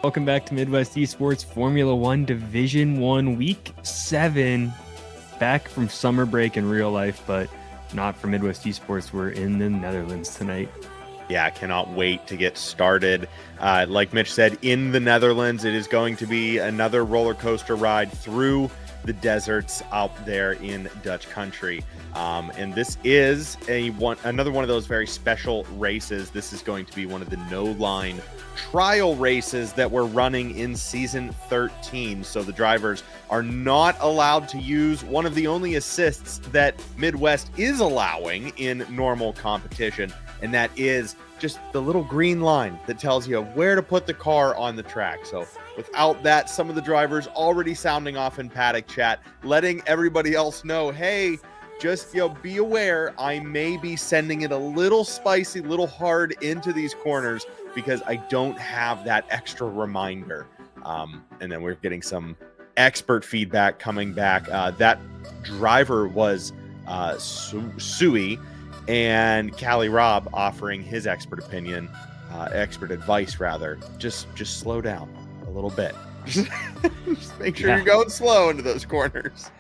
Welcome back to Midwest eSports Formula One Division 1 Week 7. Back from summer break in real life, but not for Midwest eSports. We're in the Netherlands tonight. Yeah, cannot wait to get started. Like Mitch said, in the Netherlands, it is going to be another roller coaster ride through the deserts out there in Dutch country. And this is another one of those very special races. This is going to be one of the no-line trial races that we're running in season 13. So the drivers are not allowed to use one of the only assists that Midwest is allowing in normal competition, and that is just the little green line that tells you where to put the car on the track. So without that, some of the drivers already sounding off in paddock chat, letting everybody else know, hey, just be aware, I may be sending it a little spicy, little hard into these corners because I don't have that extra reminder. And then we're getting some expert feedback coming back. That driver was Sui, and Callie Robb offering his expert opinion, expert advice rather. Just slow down a little bit. Just make sure you're going slow into those corners.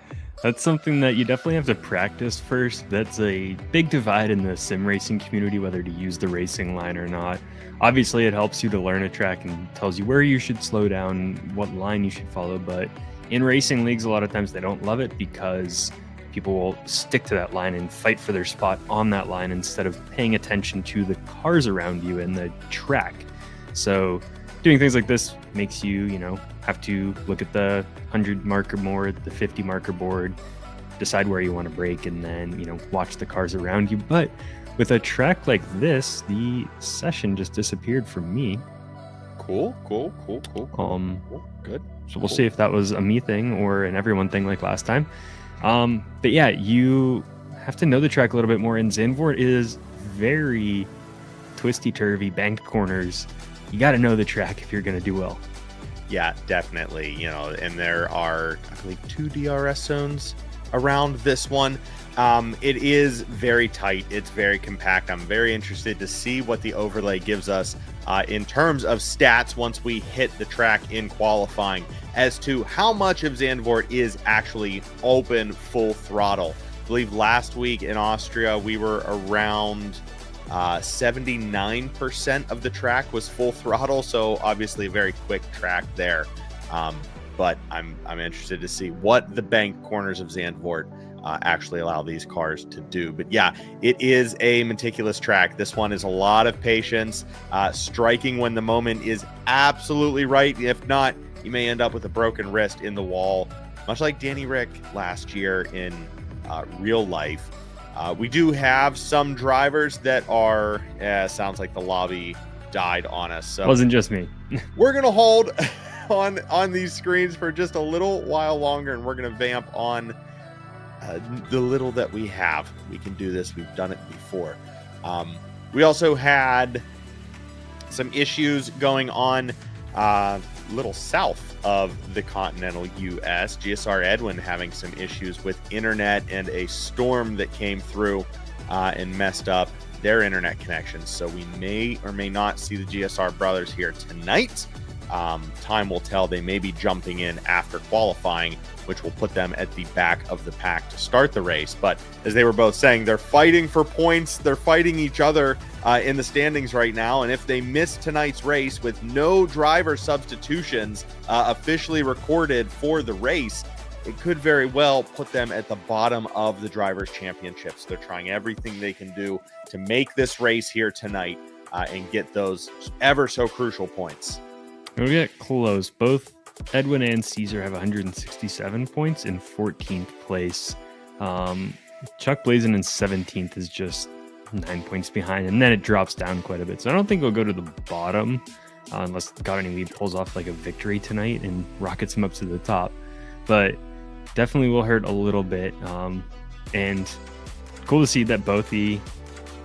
That's something that you definitely have to practice first. That's a big divide in the sim racing community, whether to use the racing line or not. Obviously, it helps you to learn a track and tells you where you should slow down, what line you should follow. But in racing leagues, a lot of times they don't love it because people will stick to that line and fight for their spot on that line instead of paying attention to the cars around you and the track. So doing things like this makes you, have to look at the 100 marker board, the 50 marker board, decide where you want to brake, and then, watch the cars around you. But with a track like this, the session just disappeared from me. Cool. Good. So we'll see if that was a me thing or an everyone thing like last time. But yeah, you have to know the track a little bit more. And Zandvoort is very twisty-turvy, banked corners. You got to know the track if you're going to do well. Yeah, definitely. And there are, I believe, 2 DRS zones around this one. It is very tight. It's very compact. I'm very interested to see what the overlay gives us in terms of stats once we hit the track in qualifying as to how much of Zandvoort is actually open full throttle. believe last week in Austria, we were around 79% of the track was full throttle. So obviously a very quick track there. But I'm interested to see what the bank corners of Zandvoort actually allow these cars to do. But yeah, it is a meticulous track. This one is a lot of patience, striking when the moment is absolutely right. If not, you may end up with a broken wrist in the wall, much like Danny Rick last year in real life. We do have some drivers that are, sounds like the lobby died on us. So Wasn't just me. We're going to hold on these screens for just a little while longer, and we're going to vamp on the little that we have. We can do this. We've done it before. We also had some issues going on a little south of the continental U.S. GSR Edwin having some issues with internet and a storm that came through and messed up their internet connections. So we may or may not see the GSR brothers here tonight. Time will tell. They may be jumping in after qualifying, which will put them at the back of the pack to start the race. But as they were both saying, they're fighting for points. They're fighting each other in the standings right now. And if they miss tonight's race with no driver substitutions officially recorded for the race, it could very well put them at the bottom of the Drivers' Championships. They're trying everything they can do to make this race here tonight and get those ever so crucial points. We'll get close. Both Edwin and Caesar have 167 points in 14th place. Chuck Blazin in 17th is just 9 points behind, and then it drops down quite a bit. So I don't think it'll go to the bottom unless Gardner pulls off like a victory tonight and rockets him up to the top. But definitely will hurt a little bit. And cool to see that both the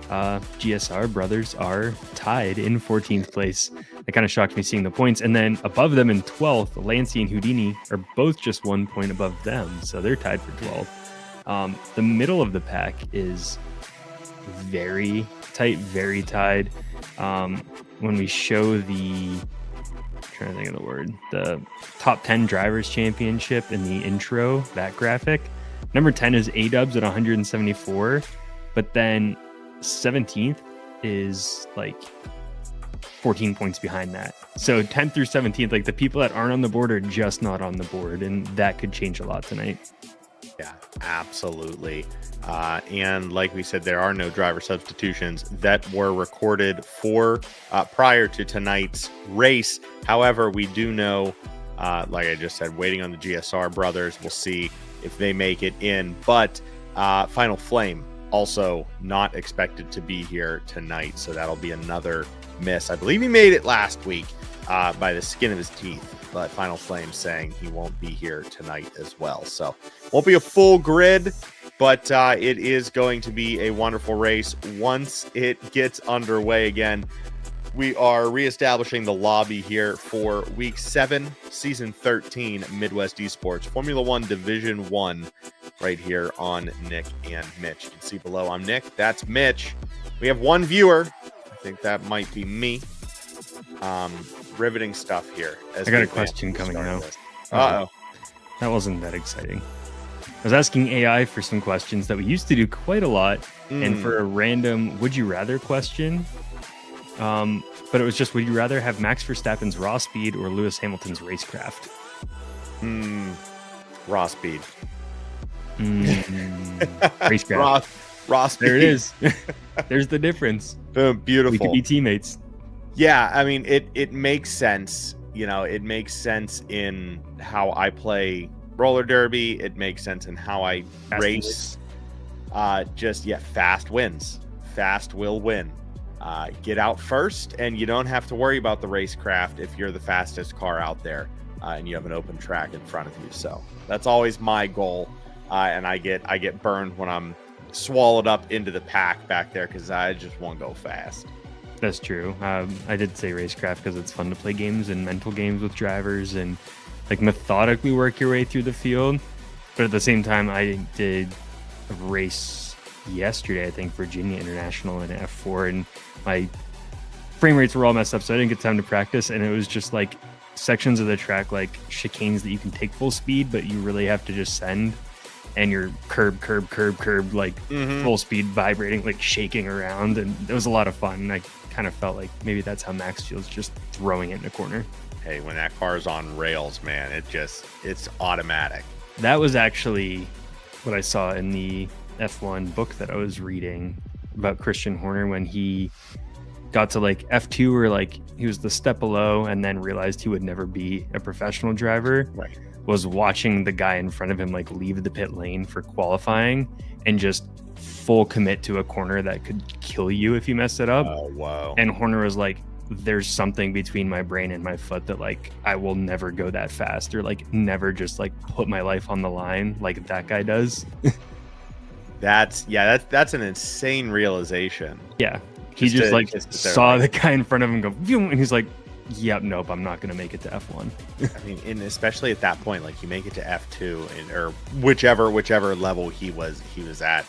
GSR brothers are tied in 14th place. That kind of shocked me seeing the points. And then above them in 12th, Lancey and Houdini are both just 1 point above them. So they're tied for 12th. The middle of the pack is very tight, very tied. When we show the, I'm trying to think of the word, the top 10 drivers championship in the intro, that graphic, number 10 is A-Dubs at 174, but then 17th is like 14 points behind that. So 10th through 17th, like the people that aren't on the board are just not on the board, and that could change a lot tonight. Yeah, absolutely. And like we said, there are no driver substitutions that were recorded for prior to tonight's race. However, we do know, like I just said, waiting on the GSR brothers. We'll see if they make it in. But Final Flame also not expected to be here tonight. So that'll be another miss. I believe he made it last week by the skin of his teeth. But Final Flame saying he won't be here tonight as well. So won't be a full grid, but it is going to be a wonderful race once it gets underway again. We are reestablishing the lobby here for week 7, season 13, Midwest eSports, Formula One Division 1, right here on Nick and Mitch. You can see below, I'm Nick, that's Mitch. We have one viewer. I think that might be me. Riveting stuff here. I got a question coming now. Uh-oh. That wasn't that exciting. I was asking AI for some questions that we used to do quite a lot, and for a random would you rather question, but it was just, would you rather have Max Verstappen's raw speed or Lewis Hamilton's racecraft? Raw speed. Racecraft. Raw speed. There it is. There's the difference. Boom, beautiful. We could be teammates. Yeah, I mean, it makes sense. You know, it makes sense in how I play roller derby. It makes sense in how I race. Fast wins. Fast will win. Get out first, and you don't have to worry about the racecraft if you're the fastest car out there and you have an open track in front of you. So that's always my goal, and I get burned when I'm swallowed up into the pack back there because I just won't go fast. That's true. I did say racecraft because it's fun to play games and mental games with drivers and like methodically work your way through the field. But at the same time, I did a race yesterday, I think, Virginia International in F4, and my frame rates were all messed up, so I didn't get time to practice. And it was just like sections of the track, like chicanes that you can take full speed, but you really have to just send. and you're curb, like full speed vibrating, like shaking around. And it was a lot of fun. And I kind of felt like maybe that's how Max feels, just throwing it in a corner. Hey, when that car's on rails, man, it's automatic. That was actually what I saw in the F1 book that I was reading about Christian Horner, when he got to like F2, or like he was the step below and then realized he would never be a professional driver. Right. Was watching the guy in front of him like leave the pit lane for qualifying and just full commit to a corner that could kill you if you messed it up. Oh, wow. And Horner was like, there's something between my brain and my foot that like I will never go that fast, or like never just like put my life on the line like that guy does. That's an insane realization. Yeah. He just like saw the guy in front of him go, and he's like, yep, nope, I'm not going to make it to F1. I mean, and especially at that point, like you make it to F2 or whichever level he was at,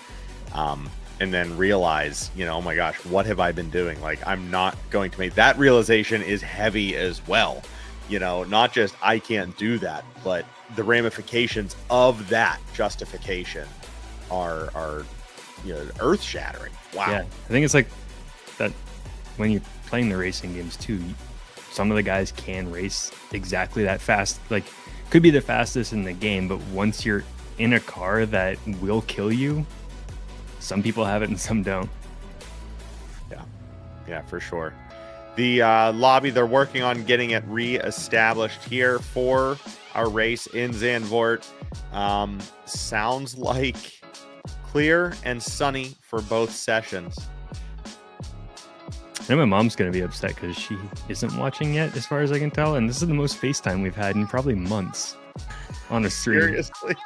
and then realize, oh my gosh, what have I been doing? Like, I'm not going to make that. Realization is heavy as well. Not just I can't do that, but the ramifications of that justification are earth shattering. Wow. Yeah, I think it's like that when you're playing the racing games too. Some of the guys can race exactly that fast, like could be the fastest in the game, but once you're in a car that will kill you, some people have it and some don't. Yeah, for sure. The lobby, they're working on getting it re-established here for our race in Zandvoort. Sounds like clear and sunny for both sessions. I know my mom's going to be upset because she isn't watching yet, as far as I can tell. And this is the most FaceTime we've had in probably months on a stream. Seriously?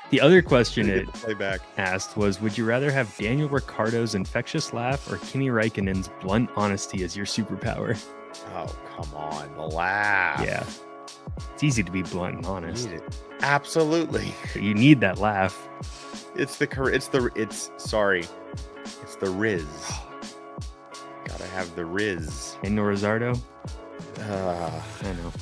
The other question it playback asked was, would you rather have Daniel Ricciardo's infectious laugh or Kimi Räikkönen's blunt honesty as your superpower? Oh, come on. The laugh. Yeah. It's easy to be blunt and honest. Absolutely. But you need that laugh. It's the Riz. Gotta have the Riz. Daniel Ricciardo? I know.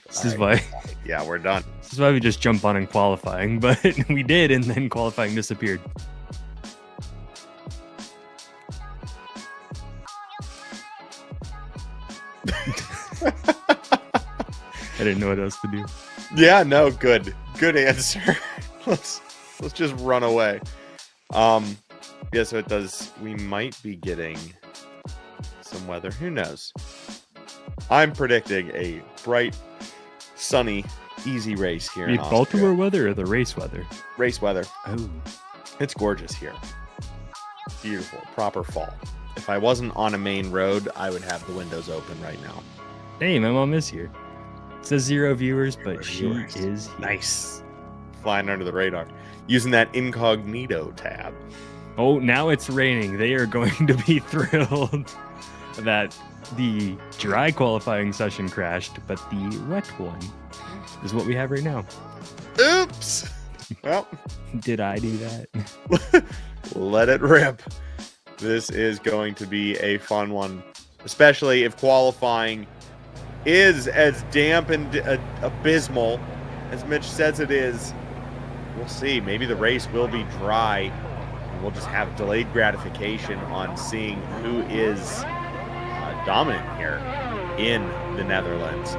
This is why. Yeah, we're done. This is why we just jump on in qualifying, but we did, and then qualifying disappeared. I didn't know what else to do. Yeah, no, good answer. let's just run away. Yeah, so it does. We might be getting some weather. Who knows? I'm predicting a bright, sunny, easy race here in Austria. Baltimore weather or the race weather? Race weather. Oh, it's gorgeous here. Beautiful, proper fall. If I wasn't on a main road, I would have the windows open right now. Hey, my mom is here. It says 0 viewers, but she is here. Nice. Flying under the radar. Using that incognito tab. Oh, now it's raining. They are going to be thrilled that the dry qualifying session crashed, but the wet one is what we have right now. Oops. Well, did I do that? Let it rip. This is going to be a fun one, especially if qualifying is as damp and abysmal as Mitch says it is. We'll see. Maybe the race will be dry. We'll just have delayed gratification on seeing who is dominant here in the Netherlands.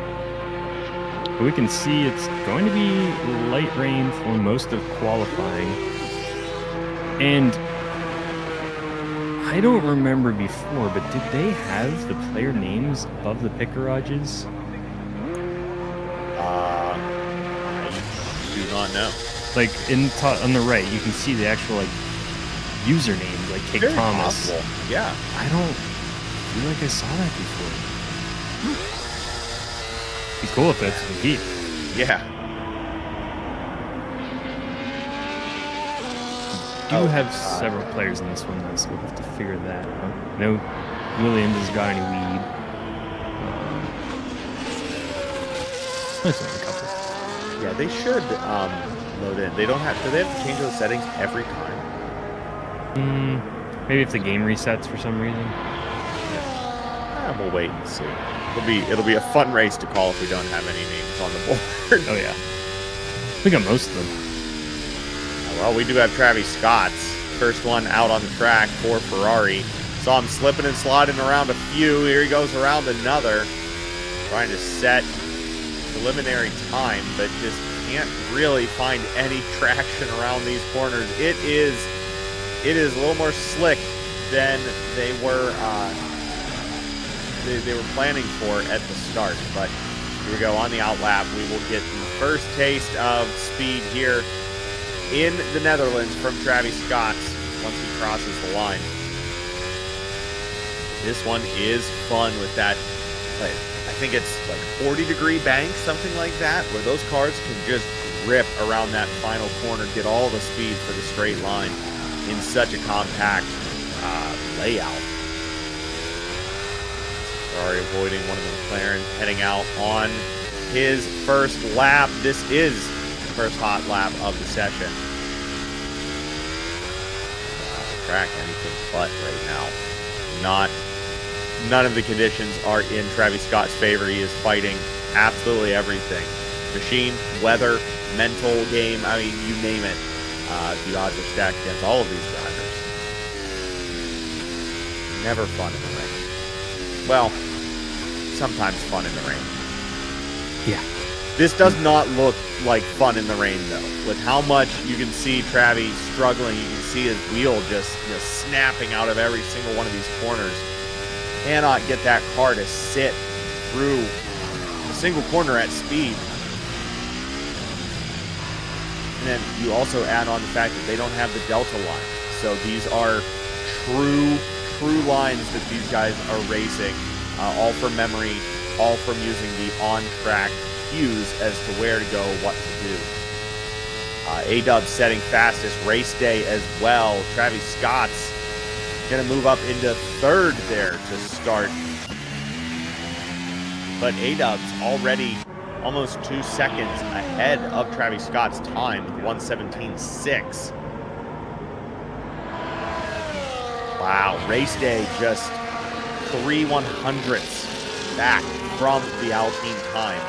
We can see it's going to be light rain for most of qualifying. And I don't remember before, but did they have the player names above the pit garages? I do not know. Like on the right, you can see the actual like usernames, like Kate Thomas. Possible. Yeah. I don't feel like I saw that before. Be cool if it's the Heat. Yeah. We do have several players in this one, though, so we'll have to figure that out. No Williams has got any lead. There's only a couple. Yeah, they should load in. They don't have. Do they have to change those settings every time? Maybe if the game resets for some reason. We'll wait and see. It'll be a fun race to call if we don't have any names on the board. Oh yeah, we got most of them. Well, we do have Travis Scott's first one out on the track for Ferrari. Saw him slipping and sliding around a few. Here he goes around another, trying to set preliminary time, but just can't really find any traction around these corners. It is a little more slick than they were planning for at the start. But here we go on the outlap. We will get the first taste of speed here in the Netherlands from Travis Scott once he crosses the line. This one is fun with that, I think it's like 40-degree bank, something like that, where those cars can just grip around that final corner, get all the speed for the straight line in such a compact layout. Sorry, avoiding one of the McLaren, heading out on his first lap. This is the first hot lap of the session. Track anything but right now. None of the conditions are in Travis Scott's favor. He is fighting absolutely everything. Machine, weather, mental game, I mean, you name it. The odds are stacked against all of these drivers. Never fun in the rain. Well, sometimes fun in the rain. Yeah. This does not look like fun in the rain, though. With how much you can see Travis struggling, you can see his wheel just snapping out of every single one of these corners. Cannot get that car to sit through a single corner at speed. And then you also add on the fact that they don't have the delta line. So these are true lines that these guys are racing, all from memory, all from using the on-track cues as to where to go, what to do. A-Dub setting fastest race day as well. Travis Scott's going to move up into third there to start. But A-Dub's already almost 2 seconds ahead of Travis Scott's time, 1:17.6. Wow, race day just 3/100ths back from the Alpine time.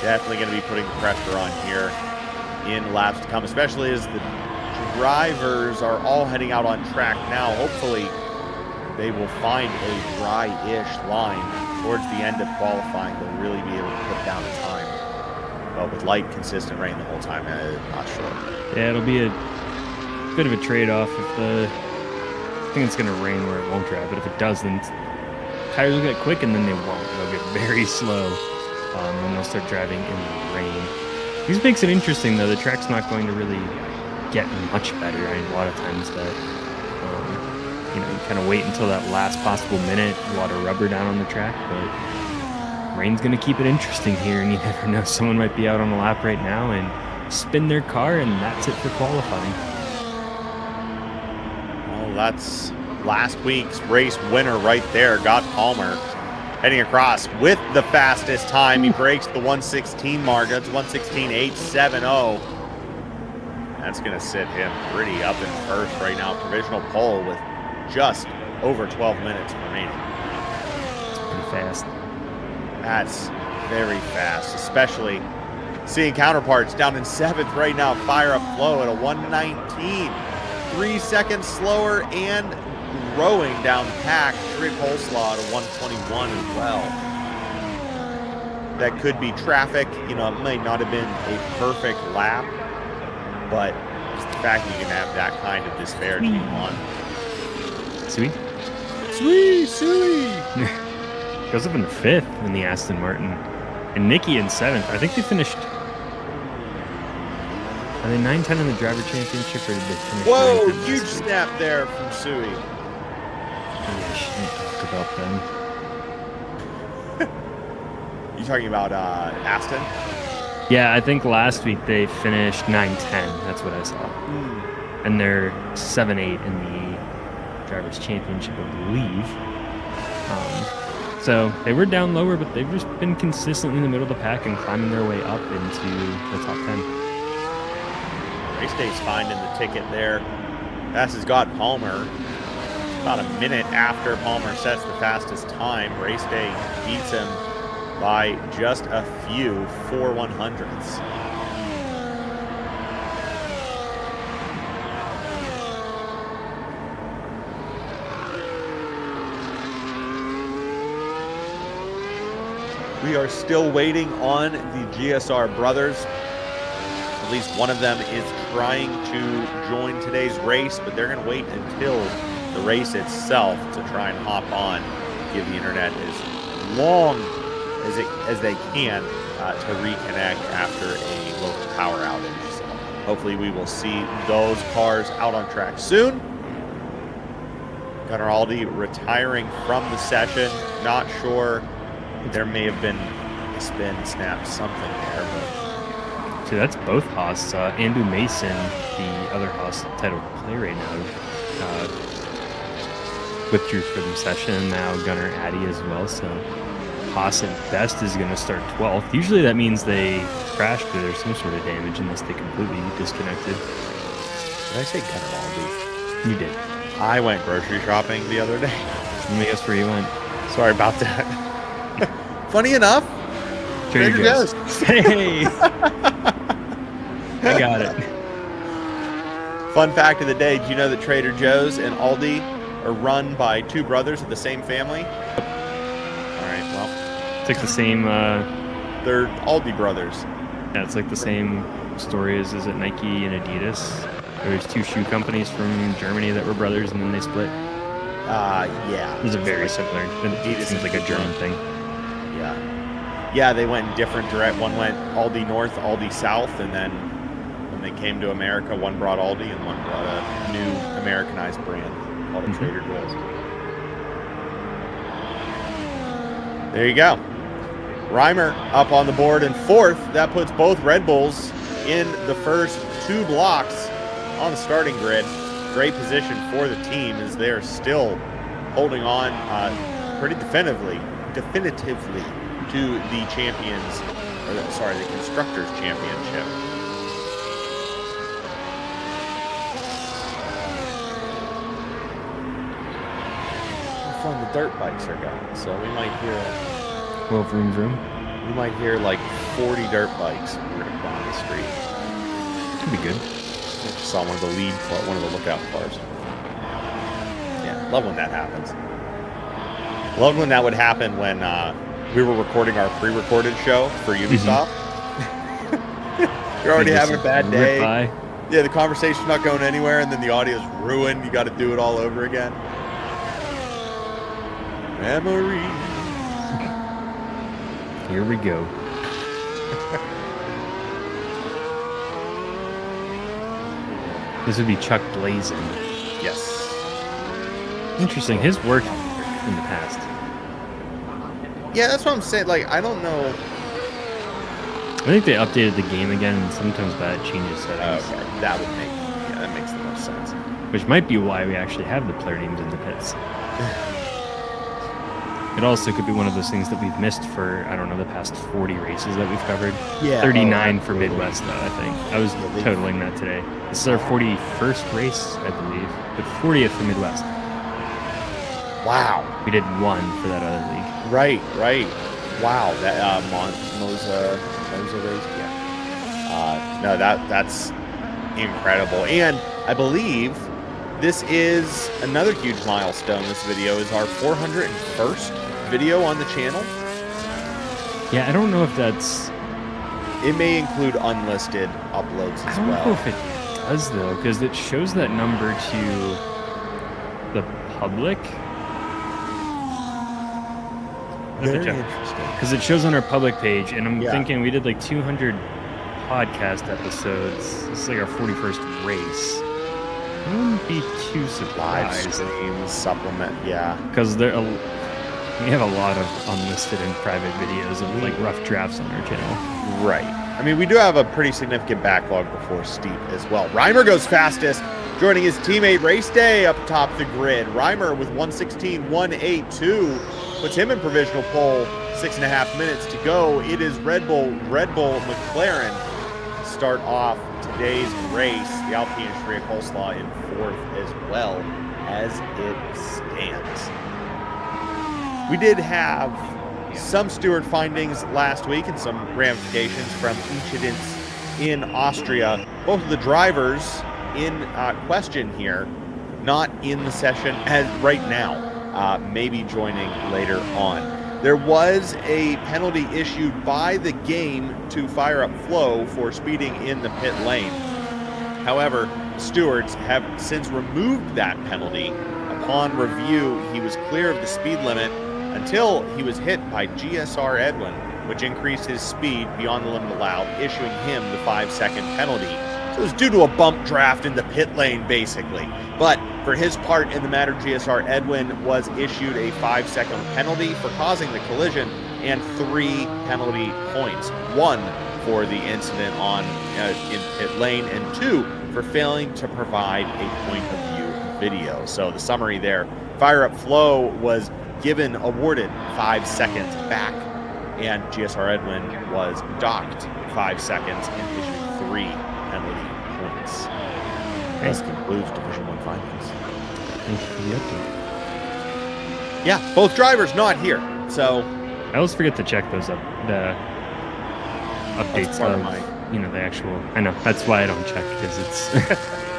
Definitely going to be putting the pressure on here in laps to come, especially as the drivers are all heading out on track now. Hopefully they will find a dry-ish line towards the end of qualifying. They'll really be able to put down a time. But with light, consistent rain the whole time, I'm not sure. Yeah, it'll be a bit of a trade-off. I think it's going to rain where it won't dry, but if it does, then tires will get quick and then they won't. They'll get very slow when they'll start driving in the rain. This makes it interesting, though. The track's not going to really get much better. I mean, a lot of times that you kind of wait until that last possible minute, a lot of rubber down on the track, but rain's going to keep it interesting here, and you never know. Someone might be out on a lap right now and spin their car, and that's it for qualifying. Well, that's last week's race winner right there, Gott Palmer, heading across with the fastest time. He breaks the 1:16 mark. That's 1:16.870. That's going to sit him pretty up in first right now. Provisional pole with just over 12 minutes remaining. It's pretty fast. That's very fast, especially seeing counterparts down in 7th right now. Fire Up Flow at a 1:19. 3 seconds slower and growing down the pack. Trig Holslaw at a 1:21 as well. That could be traffic. It may not have been a perfect lap, but just the fact that you can have that kind of disparity on. Sweet. Goes up in 5th in the Aston Martin. And Nikki in 7th. I think they finished... Are they 9-10 in the driver championship, or did they finish? Whoa, huge snap there from Sui. Yeah, she didn't talk about them. You talking about Aston? Yeah, I think last week they finished 9-10. That's what I saw. And they're 7-8 in the Drivers' Championship, I believe. So they were down lower, but they've just been consistently in the middle of the pack and climbing their way up into the top 10. Race Day's finding the ticket there. Fastest Gott Palmer. About a minute after Palmer sets the fastest time, Race Day beats him by just a few 4/100ths. We are still waiting on the GSR brothers. At least one of them is trying to join today's race, but they're going to wait until the race itself to try and hop on, give the internet as long as they can to reconnect after a local power outage. So hopefully we will see those cars out on track soon. Gunnar Aldi retiring from the session. Not sure. There may have been a spin, snap, something there. But so that's both Haas. Andrew Mason, the other Haas title play right now, withdrew from the session. Now Gunnar Addy as well. So Haas at best is going to start 12th. Usually that means they crashed or there's some sort of damage unless they completely disconnected. did I say Gunnar Aldi? You did. I went grocery shopping the other day. Let me guess where you went. Sorry about that. Funny enough, Trader Joe's. Hey! I got it. Fun fact of the day, do you know that Trader Joe's and Aldi are run by two brothers of the same family? All right, well. It's like the same... they're Aldi brothers. Yeah, it's like the same story as, is it Nike and Adidas? There's two shoe companies from Germany that were brothers and then they split. Yeah. It's a very similar. It seems like a German thing. Yeah, they went in different directions. One went Aldi North, Aldi South, and then when they came to America, one brought Aldi and one brought a new Americanized brand called Trader Joe's. There you go. Reimer up on the board in 4th. That puts both Red Bulls in the first 2 blocks on the starting grid. Great position for the team as they're still holding on pretty definitively to the champions, the Constructors Championship. How fun the dirt bikes are going, so we might hear Well, vroom vroom. we might hear like 40 dirt bikes ripped on the street. Could be good. I just saw one of the lookout cars. Yeah, love when that happens. Love when that would happen when we were recording our pre-recorded show for Ubisoft. You're already having a bad day. Yeah, the conversation's not going anywhere, and then the audio's ruined. You got to do it all over again. Memory. Here we go. This would be Chuck Blazin. Yes. Interesting. His work in the past. Yeah, that's what I'm saying. Like, I don't know. I think they updated the game again, and sometimes that changes settings. Okay, that makes the most sense. Which might be why we actually have the player names in the pits. It also could be one of those things that we've missed for, I don't know, the past 40 races that we've covered. Yeah. 39 for Midwest, though, I think. I was totaling that today. This is our 41st race, I believe, but 40th for Midwest. Wow. We did 1 for that other league. Right. Wow. That Moza race. Yeah. No, that's incredible. And I believe this is another huge milestone. This video is our 401st video on the channel. Yeah, I don't know if that's... It may include unlisted uploads as well. I don't know if it does, though, because it shows that number to the public. Very interesting. Because it shows on our public page, and I'm thinking we did like 200 podcast episodes. This is like our 41st race. I wouldn't be too surprised. Live streams, supplement, yeah. Because we have a lot of unlisted and private videos of like rough drafts on our channel. Right. I mean, we do have a pretty significant backlog before Steep as well. Reimer goes fastest, joining his teammate Race Day up top the grid. Reimer with 1:16.182 puts him in provisional pole. 6.5 minutes to go. It is Red Bull McLaren start off today's race. The Alpine Shria Coleslaw in 4th as well as it stands. We did have some steward findings last week and some ramifications from incidents in Austria. Both of the drivers in question here, not in the session as right now, maybe joining later on. There was a penalty issued by the game to Fire Up Flow for speeding in the pit lane. However, stewards have since removed that penalty. Upon review, he was clear of the speed limit until he was hit by GSR Edwin, which increased his speed beyond the limit allowed, issuing him the 5-second penalty. So it was due to a bump draft in the pit lane, basically. But for his part in the matter, GSR Edwin was issued a 5-second penalty for causing the collision and 3 penalty points. 1 for the incident in pit lane, and 2 for failing to provide a point of view video. So the summary there, Fire Up Flow was awarded 5 seconds back, and GSR Edwin was docked 5 seconds and issued 3 penalty points. This concludes Division 1 finals. Thank you for the update. Yeah, both drivers not here, so I always forget to check those the updates part of of my the actual. I know that's why I don't check, because it's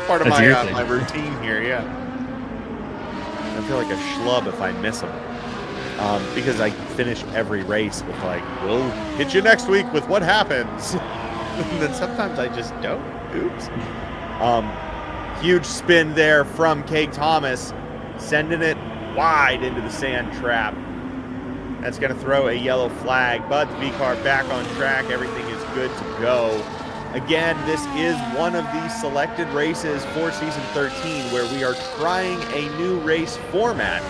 part of that's your thing. my routine here. Yeah, I feel like a schlub if I miss them, because I finish every race with like, "We'll hit you next week with what happens," and then sometimes I just don't. Oops. Huge spin there from Cade Thomas, sending it wide into the sand trap. That's going to throw a yellow flag, but the V-car back on track. Everything is good to go. Again, this is one of the selected races for Season 13 where we are trying a new race format.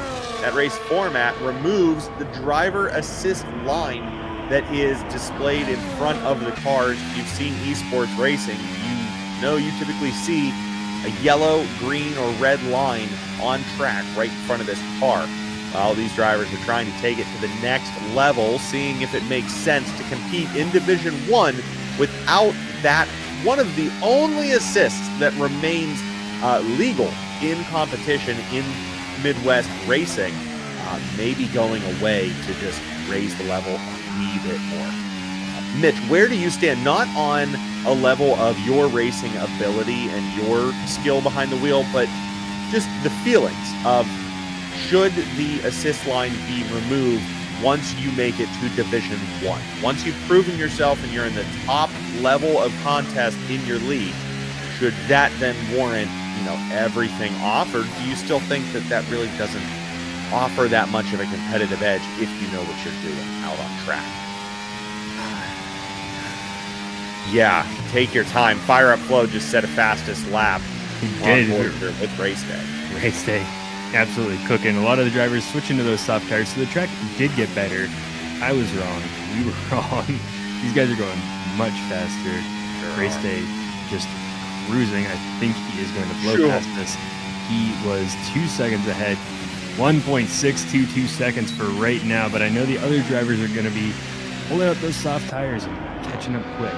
That race format removes the driver assist line that is displayed in front of the cars. You've seen eSports racing. You know you typically see a yellow, green, or red line on track right in front of this car. Well, these drivers are trying to take it to the next level, seeing if it makes sense to compete in Division 1 without that one of the only assists that remains legal in competition in Midwest racing, maybe going away to just raise the level a wee bit more. Mitch, where do you stand? Not on a level of your racing ability and your skill behind the wheel, but just the feelings of, should the assist line be removed once you make it to Division 1? Once you've proven yourself and you're in the top level of contest in your league, should that then warrant, everything off? Or do you still think that that really doesn't offer that much of a competitive edge if you know what you're doing out on track? Yeah, take your time. Fire Up Flow just set a fastest lap on board here with race day. Race day. Absolutely cooking. A lot of the drivers switching to those soft tires, so the track did get better. I was wrong. We were wrong. These guys are going much faster. Race day just cruising. I think he is going to blow past us. He was 2 seconds ahead. 1.622 seconds for right now, but I know the other drivers are going to be pulling up those soft tires and catching up quick.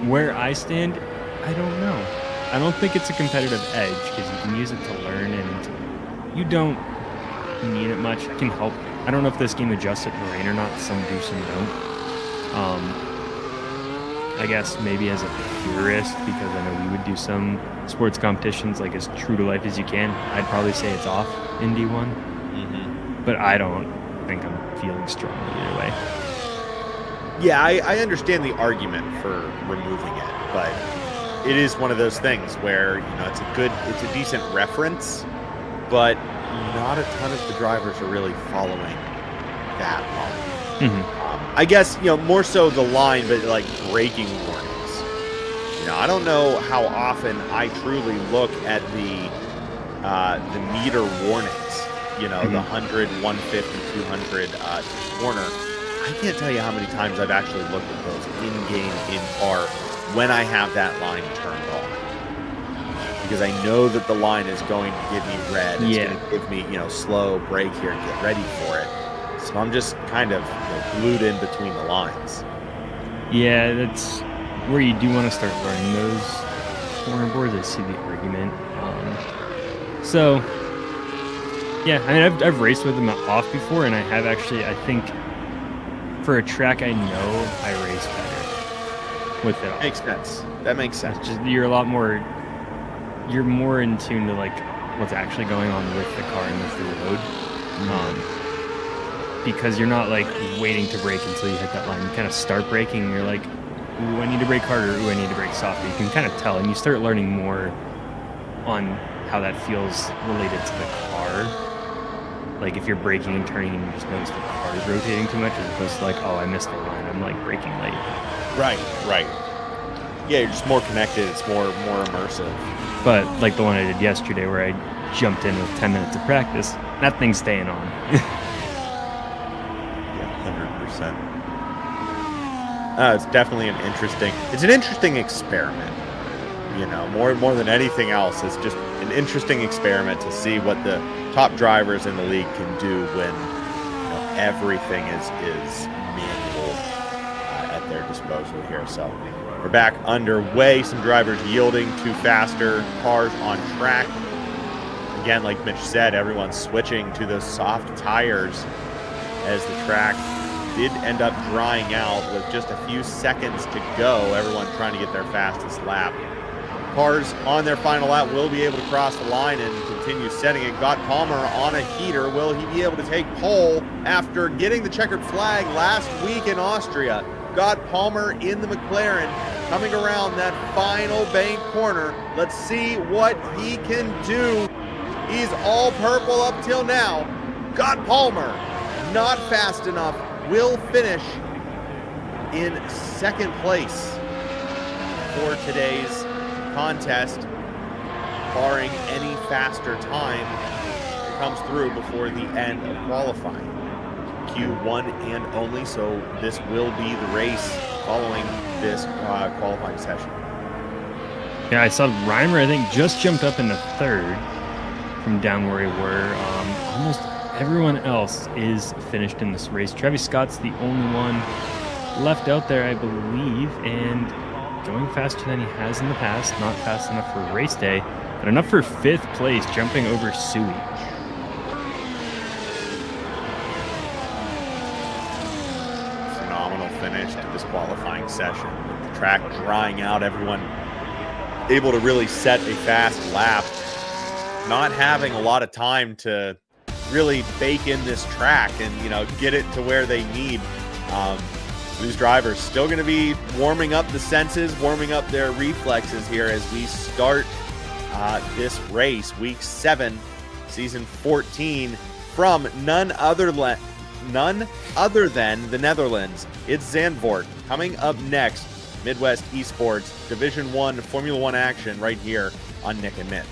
Where I stand, I don't know. I don't think it's a competitive edge, because you can use it to learn, and you don't need it much. It can help. I don't know if this game adjusts it in the rain or not. Some do, some don't. I guess maybe as a purist, because I know we would do some sports competitions like as true to life as you can, I'd probably say it's off in D1. Mm-hmm. But I don't think I'm feeling strongly either way. Yeah, I understand the argument for removing it, but it is one of those things where, it's a decent reference, but not a ton of the drivers are really following that line. Mm-hmm. I guess, more so the line, but like braking warnings. I don't know how often I truly look at the meter warnings, the 100, 150, 200 corner. I can't tell you how many times I've actually looked at those in-game, in-car, when I have that line turned on. Because I know that the line is going to give me red. It's going to give me, slow brake here and get ready for it. So I'm just kind of glued in between the lines. Yeah, that's where you do want to start learning those corner boards. I see the argument. So, yeah, I mean, I've raced with them off before, and I have actually, I think, for a track I know, I race better with it off. Makes sense. That makes sense. You're more in tune to like what's actually going on with the car and with the road. Because you're not like waiting to brake until you hit that line. You kind of start braking and you're like, ooh, I need to brake harder. Ooh, I need to brake softer. You can kind of tell, and you start learning more on how that feels related to the car. Like if you're braking and turning and you just notice the car is rotating too much, as opposed to like, oh, I missed the line. I'm like braking late. Right. Yeah, you're just more connected. It's more immersive. But like the one I did yesterday where I jumped in with 10 minutes of practice, that thing's staying on. Yeah, 100%. It's definitely an interesting experiment. You know, more than anything else, it's just an interesting experiment to see what the top drivers in the league can do when everything is manual at their disposal here. So we're back underway. Some drivers yielding to faster cars on track. Again, like Mitch said, everyone's switching to those soft tires as the track did end up drying out with just a few seconds to go. Everyone trying to get their fastest lap. Cars on their final lap will be able to cross the line and continue setting it. Got Palmer on a heater. Will he be able to take pole after getting the checkered flag last week in Austria? Got Palmer in the McLaren coming around that final bank corner. Let's see what he can do. He's all purple up till now. Got Palmer not fast enough. Will finish in second place for today's contest, barring any faster time that comes through before the end of qualifying. Q1 and only, so this will be the race following this qualifying session. Yeah, I saw Reimer, I think, just jumped up in the third from down where we were. Almost everyone else is finished in this race. Travis Scott's the only one left out there, I believe, and going faster than he has in the past. Not fast enough for race day, but enough for fifth place, jumping over Sui. Phenomenal finish to this qualifying session. With the track drying out, everyone able to really set a fast lap. Not having a lot of time to really bake in this track and, get it to where they need. These drivers still going to be warming up the senses, warming up their reflexes here as we start this race, week 7, season 14, from none other than the Netherlands. It's Zandvoort. Coming up next, MidWest eSports Division 1 Formula 1 action right here on Nick and Mitch.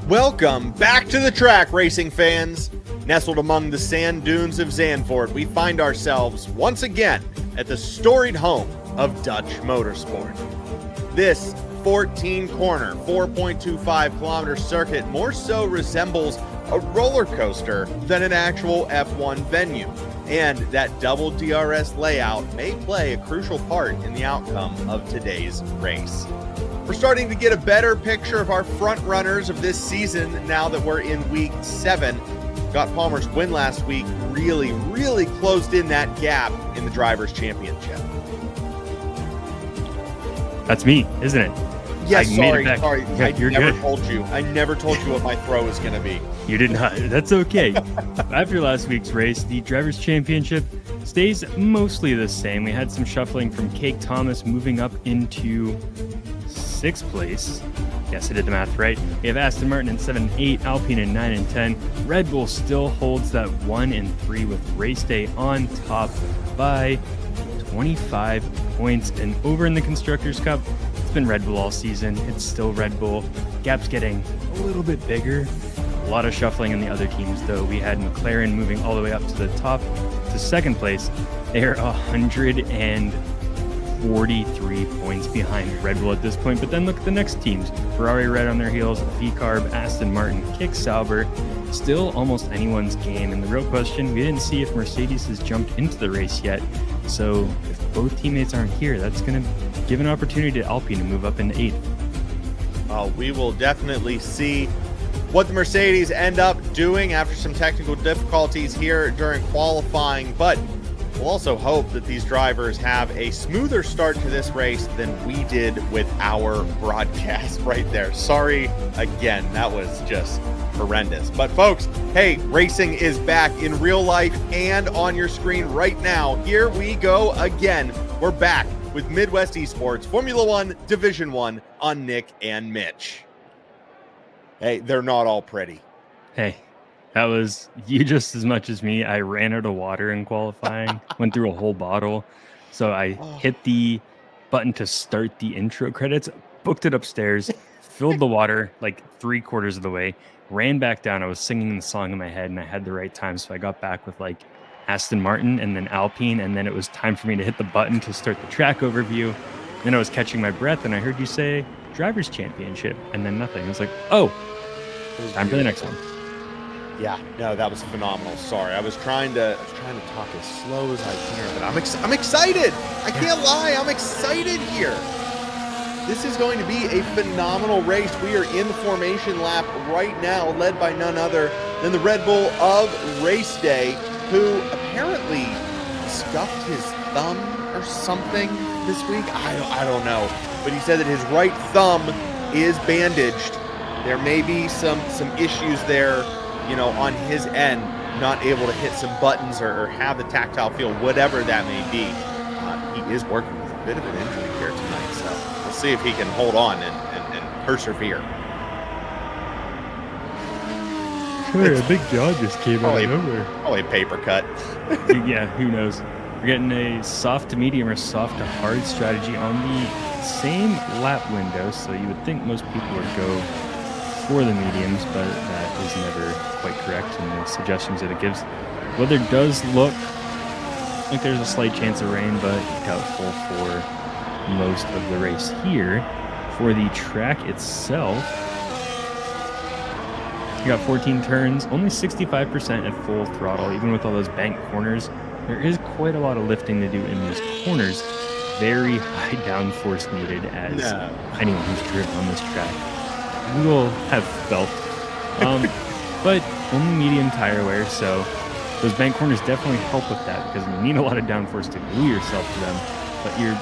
Welcome back to the track, racing fans. Nestled among the sand dunes of Zandvoort, we find ourselves once again at the storied home of Dutch motorsport. This 14-corner, 4.25 kilometer circuit more so resembles a roller coaster than an actual F1 venue. And that double DRS layout may play a crucial part in the outcome of today's race. We're starting to get a better picture of our front runners of this season now that we're in week 7. Scott Palmer's win last week really closed in that gap in the Drivers' Championship. That's me, isn't it? Yes, sorry. You're good. I never told you what my throw was going to be. You did not. That's okay. After last week's race, the Drivers' Championship stays mostly the same. We had some shuffling from Cake Thomas moving up into 6th place. Yes, I did the math right. We have Aston Martin in 7 and 8, Alpine in 9 and 10. Red Bull still holds that 1 and 3 with race day on top by 25 points. And over in the Constructors' Cup, it's been Red Bull all season. It's still Red Bull. Gap's getting a little bit bigger. A lot of shuffling in the other teams, though. We had McLaren moving all the way up to the top to second place. They are 143 points behind Red Bull at this point. But then look at the next teams. Ferrari right on their heels, VCarb, Aston Martin, Kick Sauber. Still almost anyone's game. And the real question, we didn't see if Mercedes has jumped into the race yet. So if both teammates aren't here, that's going to give an opportunity to Alpine to move up into 8th. We will definitely see what the Mercedes end up doing after some technical difficulties here during qualifying, but we'll also hope that these drivers have a smoother start to this race than we did with our broadcast right there. Sorry again, that was just horrendous. But folks, hey, racing is back in real life and on your screen right now. Here we go again. We're back with Midwest eSports Formula One Division 1 on Nick and Mitch. Hey, they're not all pretty. Hey, that was you just as much as me. I ran out of water in qualifying, went through a whole bottle. So I hit the button to start the intro credits, booked it upstairs, filled the water like 3/4 of the way, ran back down. I was singing the song in my head and I had the right time. So I got back with like Aston Martin and then Alpine. And then it was time for me to hit the button to start the track overview. Then I was catching my breath and I heard you say Drivers' Championship and then nothing. I was like, oh, time for the next one. Yeah, no, that was phenomenal. Sorry, I was trying to talk as slow as I can, but I'm excited. I can't lie, I'm excited here. This is going to be a phenomenal race. We are in the formation lap right now, led by none other than the Red Bull of Race Day, who apparently scuffed his thumb or something this week. I don't know, but he said that his right thumb is bandaged. There may be some issues there, you know, on his end, not able to hit some buttons or have the tactile feel, whatever that may be. He is working with a bit of an injury here tonight, so we'll see if he can hold on and persevere. Sure, a big jaw just came out of nowhere. Probably a paper cut. Yeah, who knows? We're getting a soft to medium or soft to hard strategy on the same lap window, so you would think most people would go for the mediums, but that is never quite correct in the suggestions that it gives. Weather does look like there's a slight chance of rain, but doubtful for most of the race here. For the track itself, you got 14 turns, only 65% at full throttle, even with all those bank corners. There is quite a lot of lifting to do in these corners. Very high downforce needed, as anyone who's driven on this track will have felt. But only medium tire wear, so those bank corners definitely help with that because you need a lot of downforce to glue yourself to them, but you're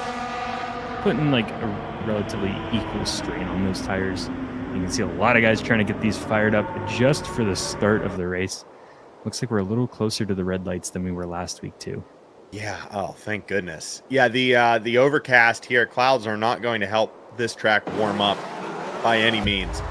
putting like a relatively equal strain on those tires. You can see a lot of guys trying to get these fired up just for the start of the race. Looks like we're a little closer to the red lights than we were last week too. Yeah, oh, thank goodness. Yeah, the overcast here, clouds are not going to help this track warm up by any means.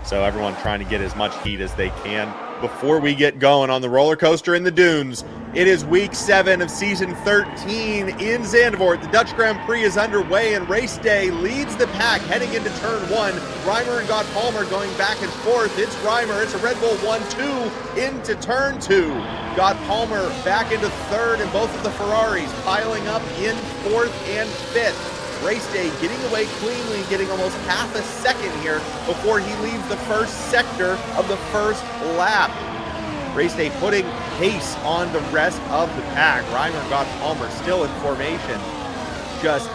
So everyone trying to get as much heat as they can before we get going on the roller coaster in the dunes. It is week 7 of season 13 in Zandvoort. The Dutch Grand Prix is underway and Race Day leads the pack heading into turn 1. Reimer and God Palmer going back and forth. It's Reimer, it's a Red Bull 1-2 into turn 2. God Palmer back into 3rd and both of the Ferraris piling up in 4th and 5th. Race Day getting away cleanly, getting almost half a second here before he leaves the first sector of the first lap. Race Day putting pace on the rest of the pack. Reimer and God Palmer still in formation, just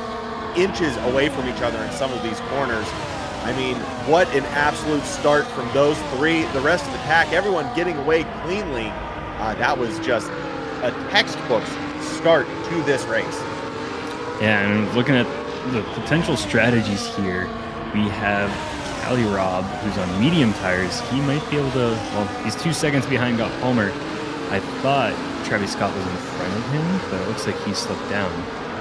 inches away from each other in some of these corners. I mean, what an absolute start from those three. The rest of the pack, everyone getting away cleanly. That was just a textbook start to this race. Yeah, and looking at the potential strategies here, we have Cali Robb, who's on medium tires. He might be able to, well, he's 2 seconds behind Got Palmer. I thought Travis Scott was in front of him, but it looks like he slipped down.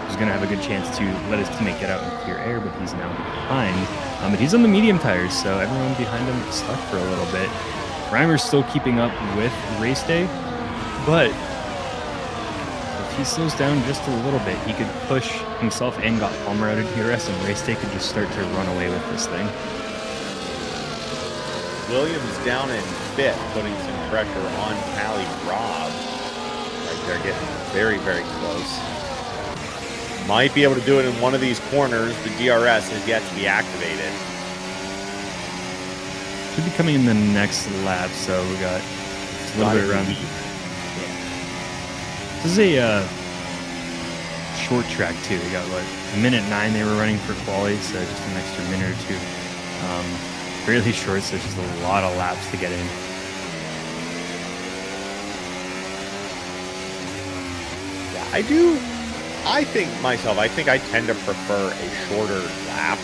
He's going to have a good chance to let his teammate get out in clear air, but he's now behind. But he's on the medium tires, so everyone behind him is stuck for a little bit. Reimer's still keeping up with Race Day, but if he slows down just a little bit, he could push himself and got Palmer out of DRS, and Race Day could just start to run away with this thing. Williams down in fifth, putting some pressure on Callie Robb. Right there, getting very, very close. Might be able to do it in one of these corners. The DRS has yet to be activated. Should be coming in the next lap, so we got a little bit around. Yeah. This is a short track too. We got what, a minute 9 they were running for quali, so just an extra minute or two. Really short, so just a lot of laps to get in. Yeah, I think I tend to prefer a shorter lap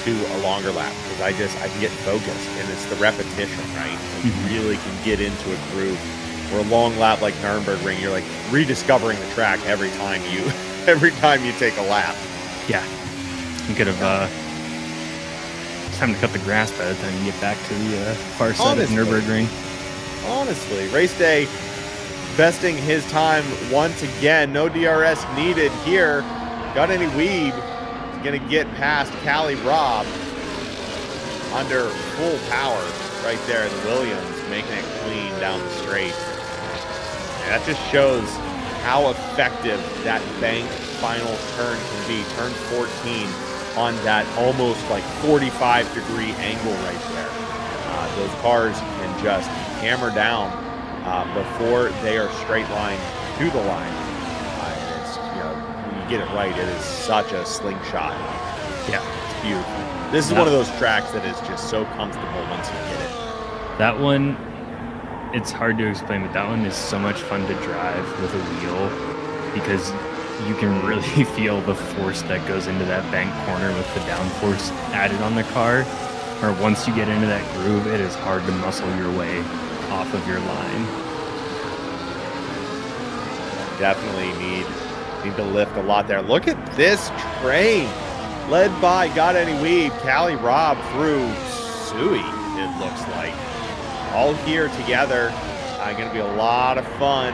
to a longer lap because I can get focused, and it's the repetition, right? You really can get into a groove. Where a long lap like Nürburgring, you're like rediscovering the track every time you take a lap. Yeah, you could have time to cut the grass by the time you get back to the far side of Nürburgring. Honestly, Race Day besting his time once again. No DRS needed here. Got any weeb? Gonna get past Callie Robb under full power right there. The Williams making it clean down the straight. And that just shows how effective that bank final turn can be. Turn 14 on that almost like 45-degree angle right there. Those cars can just hammer down before they are straight line to the line. And it's, when you get it right, it is such a slingshot. Yeah, it's beautiful. This is one of those tracks that is just so comfortable once you get it. That one, it's hard to explain, but that one is so much fun to drive with a wheel because you can really feel the force that goes into that bank corner with the downforce added on the car. Or once you get into that groove, it is hard to muscle your way off of your line. Definitely need to lift a lot there. Look at this train led by Got Any Weed, Callie Robb through Sui, it looks like. All here together. Going to be a lot of fun.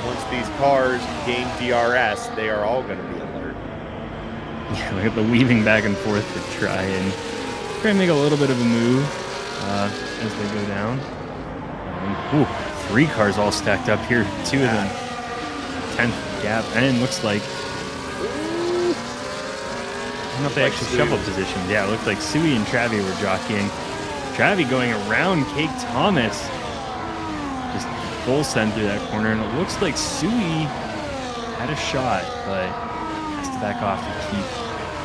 Once these cars gain DRS, they are all going to be alert. Yeah, look at the weaving back and forth to try and make a little bit of a move as they go down. 3 cars all stacked up here. 2 of them 10th gap, and it looks like I don't know if they actually shovel positions. Yeah, it looked like Sui and Travi were jockeying. Travi going around Cake Thomas. Just full send through that corner, and it looks like Sui had a shot, but has to back off to keep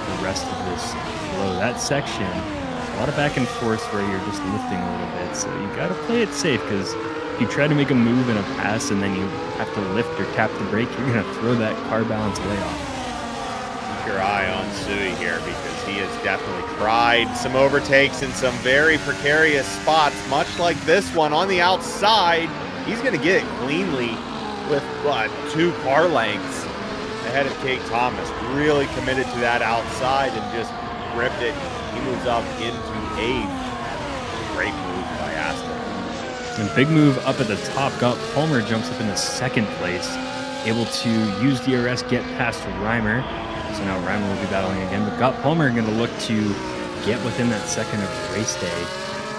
the rest of this flow. That section, a lot of back and forth where you're just lifting a little bit, so you got to play it safe because if you try to make a move and a pass and then you have to lift or tap the brake, you're going to throw that car balance way off. Keep your eye on Sui here because he has definitely tried some overtakes in some very precarious spots, much like this one on the outside. He's going to get it cleanly with 2 car lengths ahead of Cake Thomas. Really committed to that outside and just ripped it. He moves up into 8th. Great move by Aston. And big move up at the top. Got Palmer jumps up into 2nd place, able to use DRS, get past Reimer. So now Reimer will be battling again, but Got Palmer going to look to get within that second of Race Day,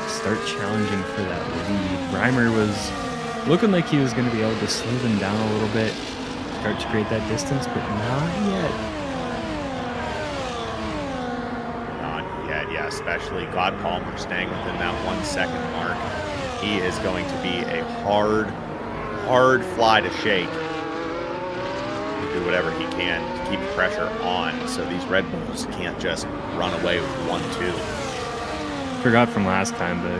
start challenging for that lead. Reimer was looking like he was going to be able to slow them down a little bit, start to create that distance, but not yet. Not yet, yeah, especially God Palmer staying within that 1 second mark. He is going to be a hard fly to shake. He'll do whatever he can to keep the pressure on so these Red Bulls can't just run away with 1-2. Forgot from last time, but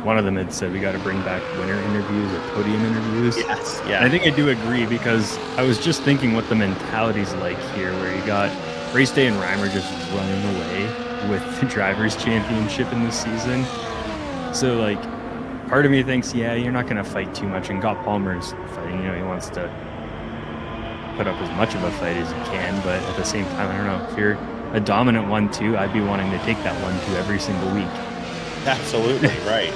one of them had said we got to bring back winner interviews or podium interviews. Yes, yeah. And I think I do agree because I was just thinking what the mentality's like here, where you got Race Day and Reimer just running away with the Drivers' Championship in this season. So, like, part of me thinks, yeah, you're not going to fight too much. And Got Palmer's fighting, he wants to put up as much of a fight as he can. But at the same time, I don't know. If you're a dominant 1-2, I'd be wanting to take that 1-2 every single week. Absolutely, right.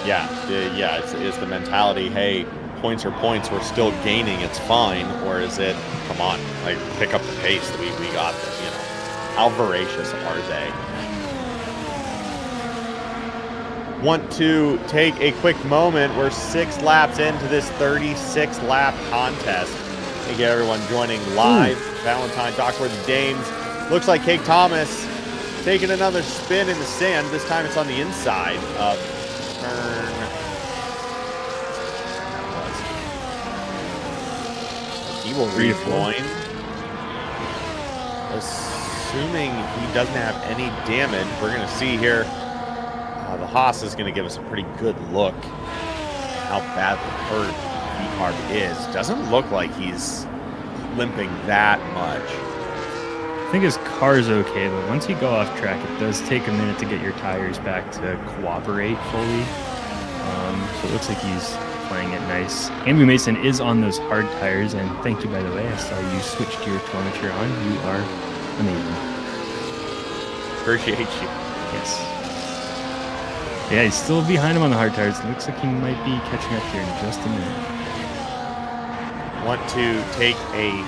Yeah, it's the mentality, hey, points are points, we're still gaining, it's fine? Or is it, come on, like, pick up the pace, we got this, you know? How voracious are they? Want to take a quick moment. We're 6 laps into this 36-lap contest. Thank you, everyone, joining live. Valentine, Dockworthy Dames. Looks like Cake Thomas taking another spin in the sand. This time it's on the inside of turn. He will rejoin. Assuming he doesn't have any damage, we're going to see here. The Haas is going to give us a pretty good look at how badly hurt V-Carb is. Doesn't look like he's limping that much. I think his car's okay, but once you go off track, it does take a minute to get your tires back to cooperate fully. So it looks like he's playing it nice. Andrew Mason is on those hard tires, and thank you, by the way. I saw you switched your telemetry on. You are amazing. Appreciate you. Yes. Yeah, he's still behind him on the hard tires. Looks like he might be catching up here in just a minute. Want to take a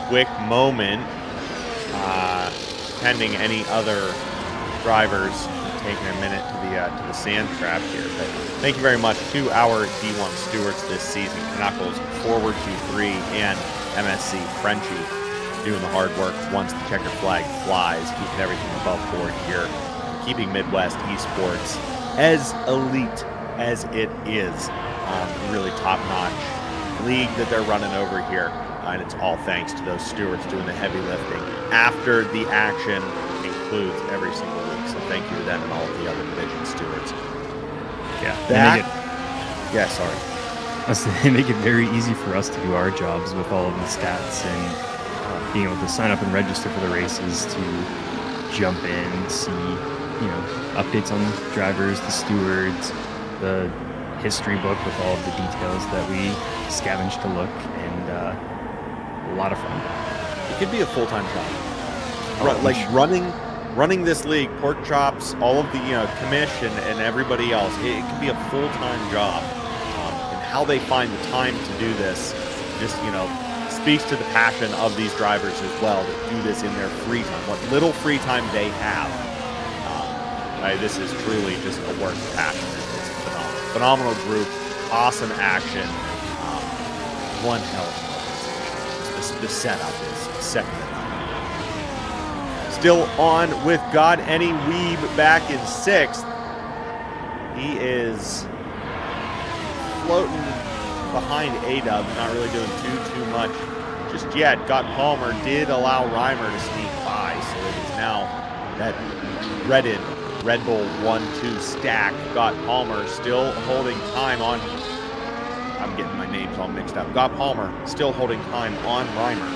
quick moment, pending any other drivers taking a minute to the sand trap here. But thank you very much to our D1 stewards this season: Knuckles, Forward 2-3, and MSC Frenchie, doing the hard work once the checker flag flies, keeping everything above board here, keeping Midwest eSports as elite as it is. Really top-notch league that they're running over here, and it's all thanks to those stewards doing the heavy lifting after the action includes every single week. So thank you to them and all of the other division stewards. Yeah, they make it very easy for us to do our jobs with all of the stats and being able to sign up and register for the races, to jump in, see, updates on drivers, the stewards, the history book with all of the details that we scavenge to look, and a lot of fun. It could be a full-time job. Running this league, pork chops, all of the commission and everybody else. It can be a full-time job, and how they find the time to do this just speaks to the passion of these drivers as well, that do this in their free time, what little free time they have. This is truly just a work of passion. It's phenomenal group, awesome action, one hell of an organization. The setup is second to none. Still on with God Any Weeb back in 6th. He is floating behind A-Dub, not really doing too much just yet. God Palmer did allow Reimer to sneak by, so it is now that dreaded Red Bull 1-2 stack. God Palmer still holding time on, I'm getting my names all mixed up. God Palmer still holding time on Reimer.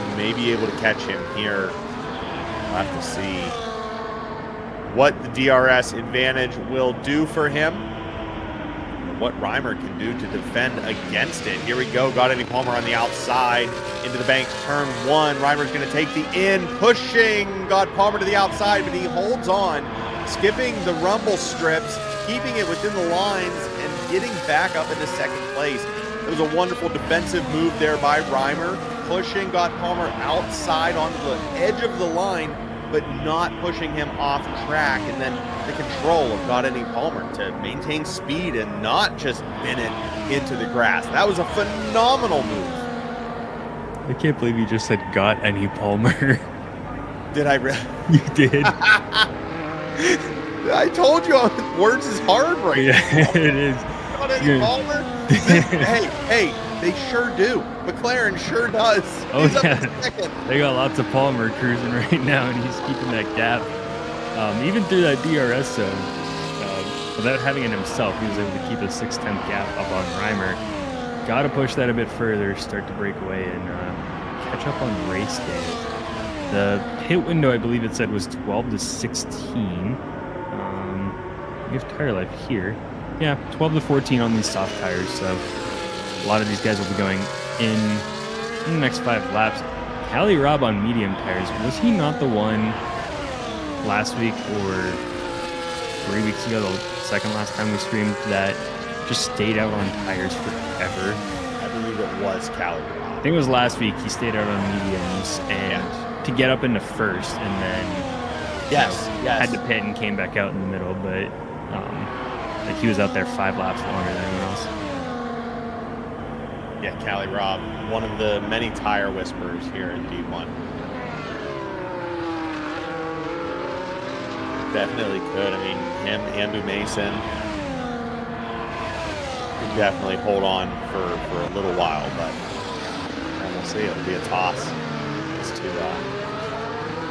We may be able to catch him here. We'll have to see what the DRS advantage will do for him, what Reimer can do to defend against it. Here we go. Got Any Palmer on the outside into the bank, turn 1. Reimer's going to take the in, pushing God Palmer to the outside, but he holds on, skipping the rumble strips, keeping it within the lines, and getting back up into second place. It was a wonderful defensive move there by Reimer, pushing God Palmer outside onto the edge of the line, but not pushing him off track, and then the control of God Any Palmer to maintain speed and not just bin it into the grass. That was a phenomenal move. I can't believe you just said "Got Any Palmer." Did I really? You did. I told you words is hard right now. Yeah, it is. Got Any Palmer? hey, they sure do. McLaren sure does. Oh, he's yeah. up in second. They got lots of Palmer cruising right now, and he's keeping that gap. Even through that DRS zone, without having it himself, he was able to keep a 6/10 gap up on Reimer. Got to push that a bit further, start to break away, and catch up on race day. The pit window, I believe it said, was 12 to 16. We have tire life here. Yeah, 12 to 14 on these soft tires, so a lot of these guys will be going in the next 5 laps. Cali Rob on medium tires, was he not the one last week or 3 weeks ago, the second last time we streamed, that just stayed out on tires forever. I believe it was Cali I Rob. think it was last week. He stayed out on mediums and to get up into first, and then had to pit and came back out in the middle. But like he was out there 5 laps longer than anyone else. Yeah, Cali Rob, one of the many tire whisperers here in D1. Definitely could. I mean, him, Andrew Mason, could definitely hold on for a little while, but we'll see. It'll be a toss as to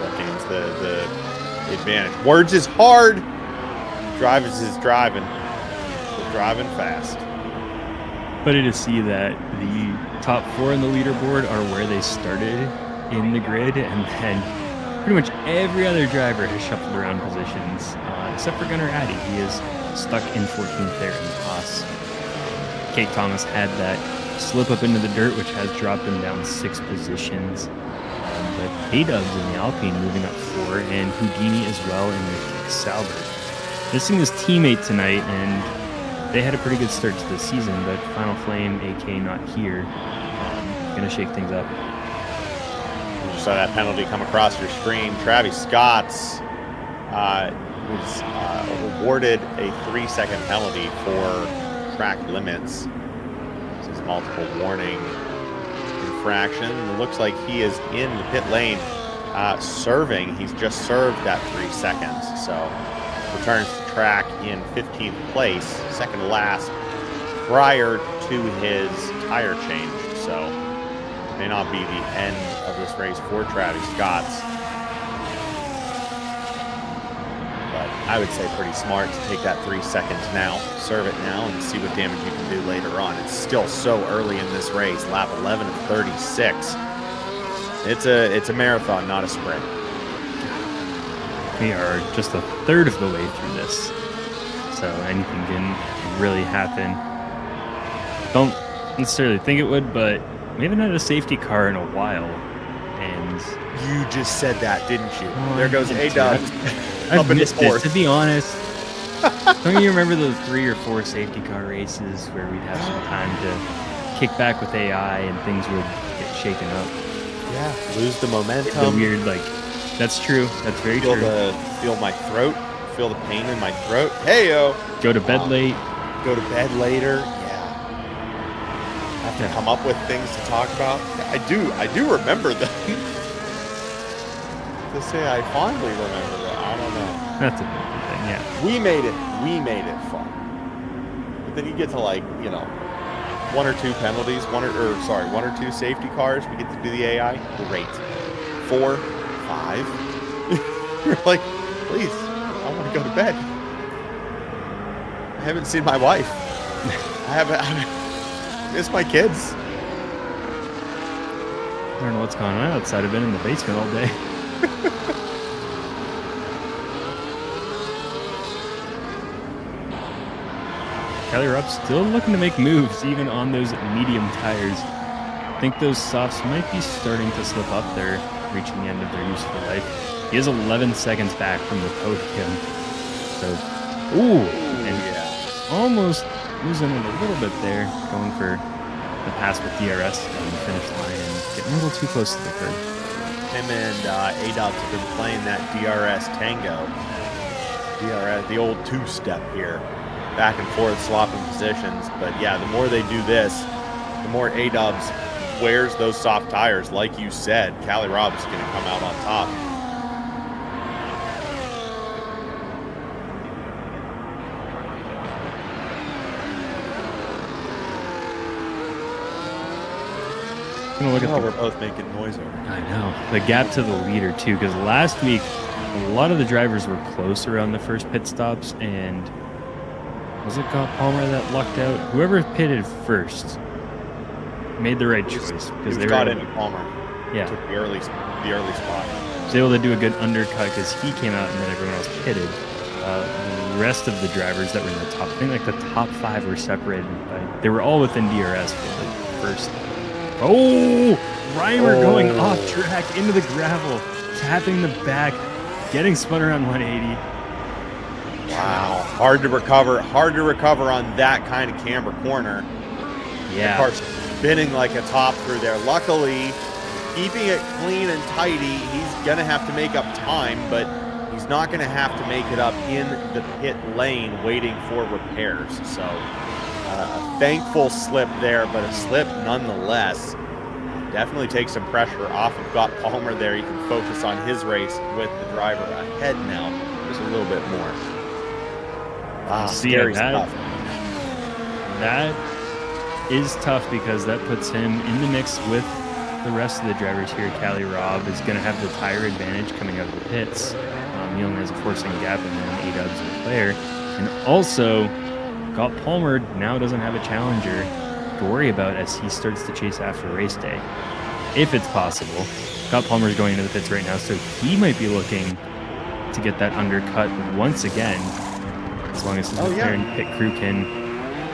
what gains the advantage. Words is hard. Drivers is driving. We're driving fast. Funny to see that the top 4 in the leaderboard are where they started in the grid, and then pretty much every other driver has shuffled around positions, except for Gunnar Addy. He is stuck in 14th there in the Haas. Kate Thomas had that slip up into the dirt, which has dropped him down 6 positions. But A-Dubs in the Alpine moving up 4, and Houdini as well in the Sauber. Missing his teammate tonight, and they had a pretty good start to the season, but Final Flame, AK, not here. Gonna shake things up. You saw that penalty come across your screen. Travis Scott's was awarded a 3-second penalty for track limits. This is multiple warning infraction. It looks like he is in the pit lane serving. He's just served that 3 seconds. So returns to track in 15th place, second to last, prior to his tire change. So may not be the end of this race for Travis Scott's. But I would say pretty smart to take that 3 seconds now, serve it now, and see what damage you can do later on. It's still so early in this race, lap 11 of 36. It's a marathon, not a sprint. We are just a third of the way through this, so anything can really happen. Don't necessarily think it would, but we haven't had a safety car in a while, and you just said that, didn't you? Oh, there goes A-Dubs. I've missed it, to be honest. Don't you remember those 3 or 4 safety car races where we'd have some time to kick back with AI and things would get shaken up? Yeah, lose the momentum. The weird, like, that's true. That's very true. Feel my throat. Feel the pain in my throat. Hey-yo. Go to bed late. Go to bed later. Yeah. Have to come up with things to talk about. I do remember them. To say I fondly remember that, I don't know. That's a good thing, yeah. We made it fun. But then you get to, like, 1 or 2 penalties, 1 or 2 safety cars. We get to do the AI. Great. 4, 5. You're like, please, I want to go to bed. I haven't seen my wife. I miss my kids. I don't know what's going on outside. I've been in the basement all day. Kelly Rupp's still looking to make moves, even on those medium tires. I think those softs might be starting to slip up there, reaching the end of their useful life. He is 11 seconds back from the podium. So, almost losing it a little bit there, going for the pass with DRS on the finish line and getting a little too close to the curb. Him and A-Dubs have been playing that DRS tango. DRS, the old 2-step here. Back and forth, swapping positions. But yeah, the more they do this, the more A-Dubs wears those soft tires. Like you said, Cali Rob is going to come out on top. We're both making noise over here. I know. The gap to the leader, too, because last week, a lot of the drivers were close around the first pit stops, and was it Scott Palmer that lucked out? Whoever pitted first made the right choice. Because they got into Palmer. Yeah. Took the early spot. Was able to do a good undercut because he came out and then everyone else pitted. The rest of the drivers that were in the top, I think like the top 5 were separated by, they were all within DRS for the first. Oh, Reimer going off track into the gravel, tapping the back, getting spun around 180. Wow, hard to recover on that kind of camber corner. Yeah. The car spinning like a top through there. Luckily, keeping it clean and tidy, he's going to have to make up time, but he's not going to have to make it up in the pit lane waiting for repairs. So a thankful slip there, but a slip nonetheless. Definitely takes some pressure off of Scott Palmer there. He can focus on his race with the driver ahead now just a little bit more. Scary stuff. That is tough because that puts him in the mix with the rest of the drivers here. Cali Robb is going to have the tire advantage coming out of the pits. He only has a 4-second gap and then A-Dubs and Claire. And also, Scott Palmer now doesn't have a challenger to worry about as he starts to chase after race day. If it's possible. Scott Palmer is going into the pits right now, so he might be looking to get that undercut once again. As long as his McLaren pit crew can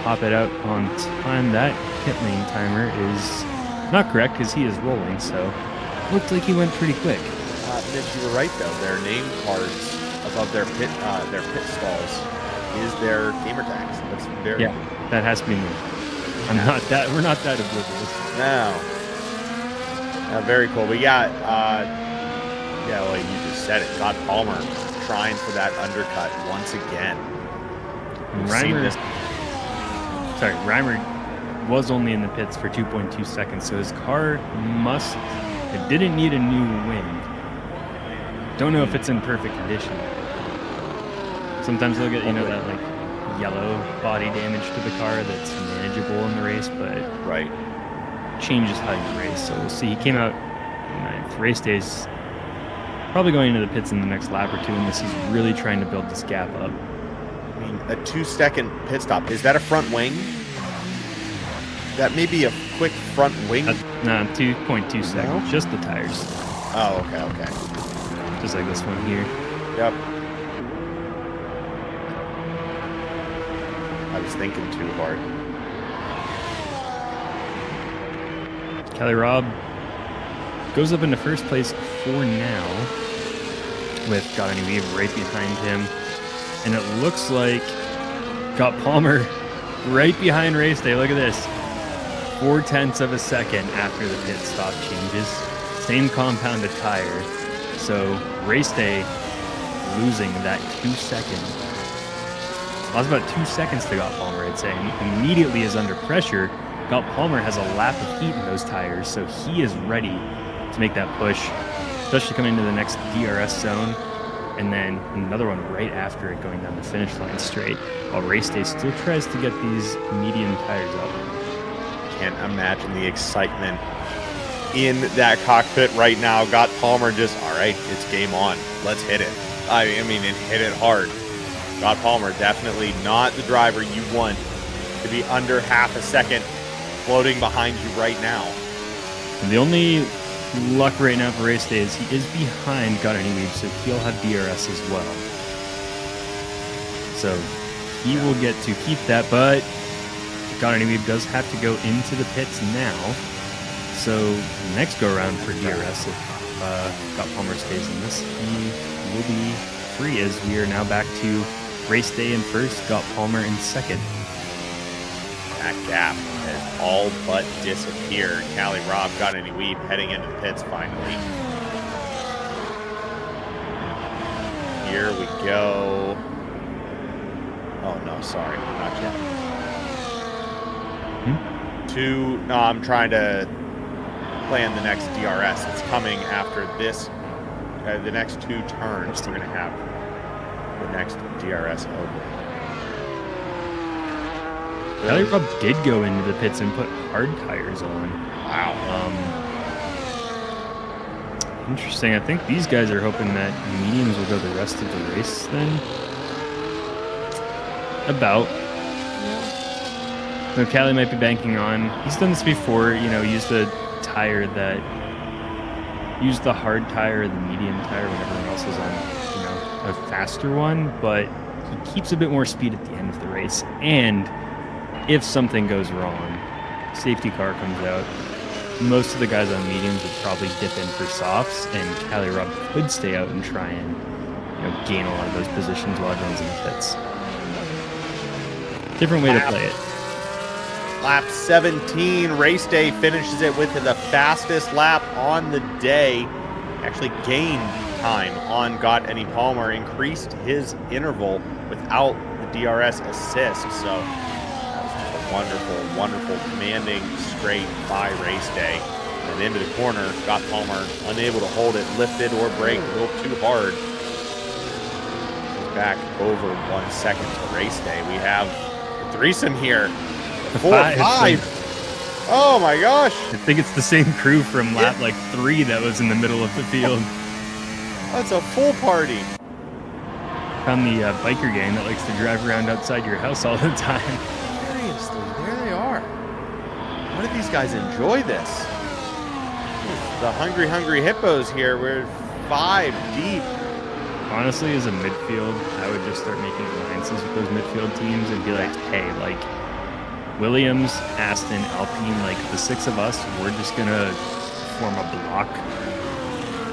pop it out on time. That pit lane timer is not correct because he is rolling, so looked like he went pretty quick. Mitch, you were right though. Their name cards above their pit stalls is their gamer tags. That's very cool. That has to be moved. We're not that oblivious. No. Very cool. We got well, you just said it. Scott Palmer trying for that undercut once again. Reimer was only in the pits for 2.2 seconds, so his car it didn't need a new wing. Don't know if it's in perfect condition. Sometimes they'll get, that like yellow body damage to the car that's manageable in the race, but changes how you race. So we'll see. He came out 9th. Race day's probably going into the pits in the next lap or two unless he's really trying to build this gap up. I mean, a 2-second pit stop. Is that a front wing? That may be a quick front wing. No, 2.2 seconds. Just the tires. Oh, okay. Just like this one here. Yep. I was thinking too hard. Cali Robb goes up into first place for now with Johnny Weave right behind him. And it looks like got Palmer right behind race day. Look at this. 0.4 of a second after the pit stop changes. Same compounded tire. So race day losing that 2 seconds. Well, that's about 2 seconds to Scott Palmer, I'd say. And immediately is under pressure. Scott Palmer has a lap of heat in those tires, so he is ready to make that push, especially coming into the next DRS zone. And then another one right after it going down the finish line straight, while race day still tries to get these medium tires up. Can't imagine the excitement in that cockpit right now. Got Palmer just, all right, it's game on. Let's hit it. I mean, and hit it hard. Scott Palmer, definitely not the driver you want to be under half a second floating behind you right now. And the only luck right now for race day is he is behind Got Any Weave, so he'll have DRS as well. So he will get to keep that, but Got Any Weave does have to go into the pits now. So next go around for DRS, if Scott Palmer stays in this, he will be free as we are now back to race day in first, Scott Palmer in second. That gap has all but disappeared. Cali Robb, Got Any Weave heading into the pits finally. Here we go. Oh no, sorry, not yet. I'm trying to plan the next DRS. It's coming after this, the next 2 turns. We're going to have the next DRS over. Cali Robb did go into the pits and put hard tires on. Wow. Interesting. I think these guys are hoping that mediums will go the rest of the race then. About. So Cali might be banking on. He's done this before, used the hard tire or the medium tire when everyone else is on, a faster one, but he keeps a bit more speed at the end of the race. And if something goes wrong, safety car comes out, most of the guys on mediums would probably dip in for softs, and Cali Robb could stay out and try and gain a lot of those positions while everyone's in the pits. Different way to play it. Lap 17, race day finishes it with the fastest lap on the day. Actually gained time on Got Any Palmer, increased his interval without the DRS assist. So that was just a wonderful, wonderful, commanding straight by race day. And into the corner, Got Palmer unable to hold it, lifted or brake a little too hard. Goes back over 1 second to race day. We have a threesome here. 4-5. Oh my gosh. I think it's the same crew from lap 3 that was in the middle of the field. That's a full party. Found the biker gang that likes to drive around outside your house all the time. Seriously, there they are. How do these guys enjoy this? The hungry hippos here. We're 5 deep. Honestly, as a midfield, I would just start making alliances with those midfield teams and be like, hey, Williams, Aston, Alpine, the 6 of us, we're just going to form a block.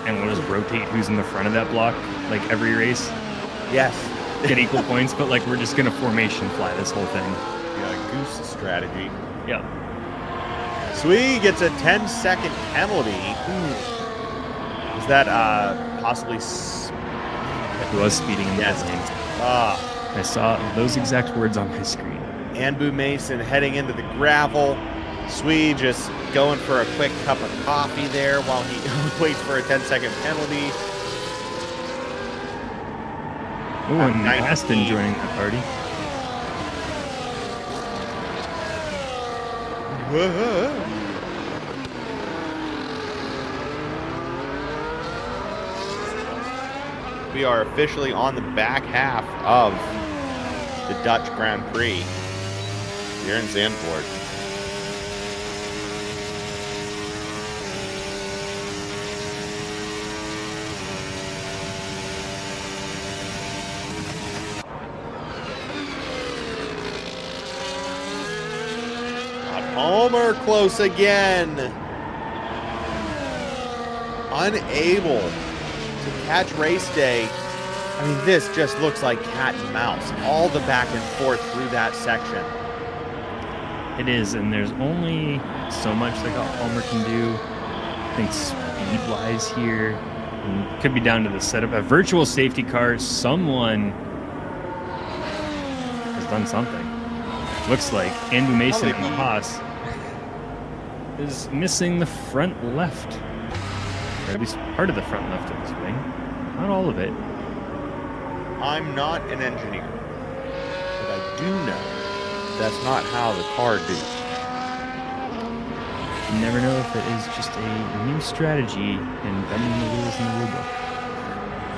And we'll just rotate who's in the front of that block, every race. Yes. Get equal points, but we're just going to formation fly this whole thing. Yeah, goose strategy. Yeah. Sui gets a 10-second penalty. Is that possibly... He was speeding in the lane. I saw those exact words on my screen. Anbu Mason heading into the gravel. Sui just going for a quick cup of coffee there while he waits for a 10-second penalty. Ooh, and Aston joining the party. We are officially on the back half of the Dutch Grand Prix here in Zandvoort. Palmer close again. Unable to catch race day. I mean, this just looks like cat and mouse. All the back and forth through that section. It is, and there's only so much that Palmer can do. I think speed-wise here. And could be down to the setup. A virtual safety car. Someone has done something. Looks like Andrew Mason and Haas is missing the front left. Or at least part of the front left of this wing. Not all of it. I'm not an engineer, but I do know that's not how the car do. You never know if it is just a new strategy in bending the rules in the rulebook.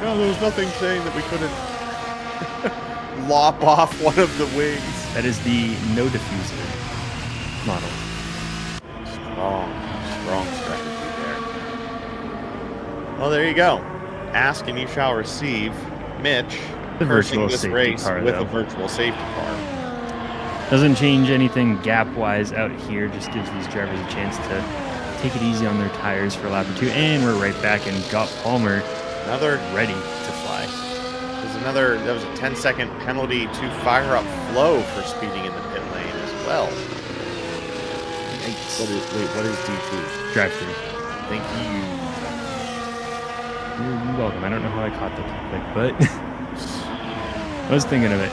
No, there was nothing saying that we couldn't lop off one of the wings. That is the no diffuser model. Strong strategy there. Well, there you go. Ask and you shall receive. Mitch, the virtual this safety race car, with though. a virtual safety car. Doesn't change anything gap-wise out here. Just gives these drivers a chance to take it easy on their tires for lap or two. And we're right back and got Palmer ready to fly. That was a 10-second penalty to fire up Flo for speeding in the pit lane as well. What is DT? Drive-through. Thank you. You're welcome. I don't know how I caught that quick, but I was thinking of it.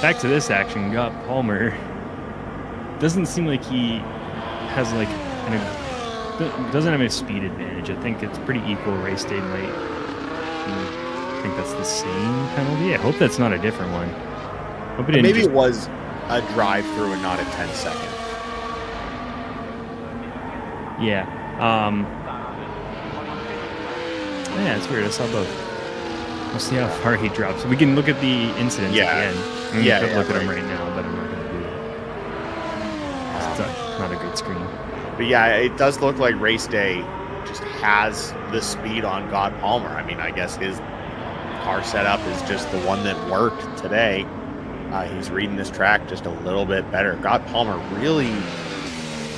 Back to this action. Got Palmer. Doesn't seem like he has doesn't have a speed advantage. I think it's pretty equal race day late. I think that's the same penalty. I hope that's not a different one. Hope it didn't Maybe it was a drive-through and not a 10-second. Yeah. Yeah, it's weird. I saw both. We'll see how far he drops. We can look at the incidents at the end. We could look at them right now, but I'm not going to do that. It's not a good screen. But yeah, it does look like race day just has the speed on God Palmer. I mean, I guess his car setup is just the one that worked today. He's reading this track just a little bit better. God Palmer really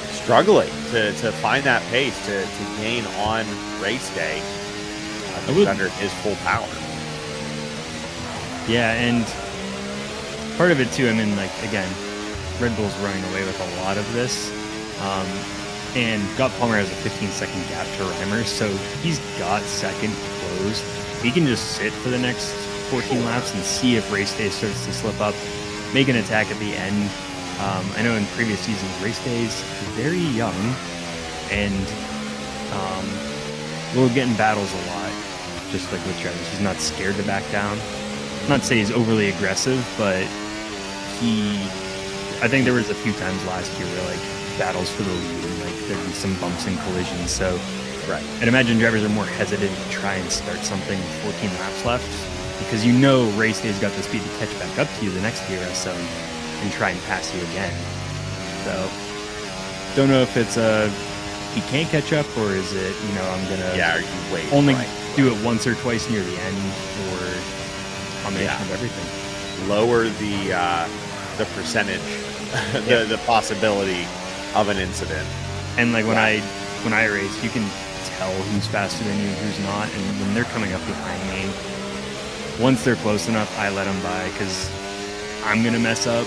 struggling to find that pace to gain on race day. He's under his full power. Yeah, and part of it too, I mean, like, again, Red Bull's running away with a lot of this. And Scott Palmer has a 15-second gap to Reimer, so he's got second closed. He can just sit for the next 14 laps and see if race day starts to slip up, make an attack at the end. I know in previous seasons, race days are very young, and we'll get in battles a lot, just like with Travis. He's not scared to back down. Not to say he's overly aggressive, but I think there was a few times last year where, like, battles for the lead and, like, there'd be some bumps and collisions. So right. I'd imagine drivers are more hesitant to try and start something with 14 laps left, because you know race day's got the speed to catch back up to you the next DRS zone and try and pass you again. So don't know if it's he can't catch up, or is it, you know, I'm gonna only do it once or twice near the end, or combination of everything. Lower the percentage, the possibility of an incident. And like when I race, you can tell who's faster than you and who's not. And when they're coming up behind me, once they're close enough, I let them by, because I'm gonna mess up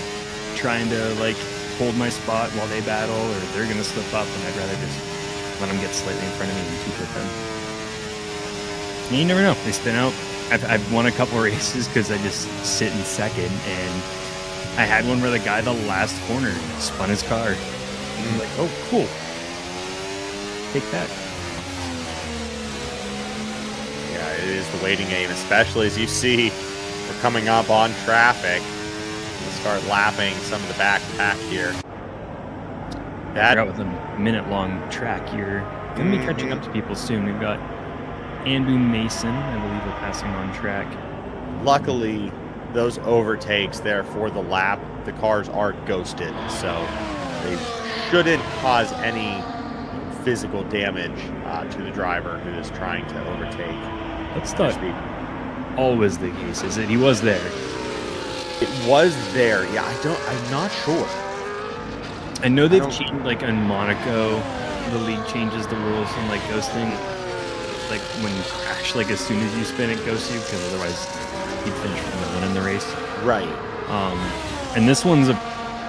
trying to, like, hold my spot while they battle, or they're gonna slip up, and I'd rather just let them get slightly in front of me and keep with them. And you never know, they spin out. I've won a couple races because I just sit in second, and I had one where the guy the last corner spun his car. And I'm like, oh, cool. Take that. Yeah, it is the waiting game, especially as you see we're coming up on traffic. We'll start lapping some of the back pack here. I forgot with a minute-long track, you're going to be catching up to people soon. We've got Anbu Mason, I believe, are passing on track. Luckily, those overtakes there for the lap, the cars are ghosted, so they shouldn't cause any physical damage to the driver who is trying to overtake. That's not always the case, is it? He was there. It was there. Yeah, I'm not sure. I know they've changed, like, in Monaco, the league changes the rules on, like, ghosting. Like, when you crash, like, as soon as you spin, it ghosts you, because otherwise you'd finish from the one in the race. Right. And this one's a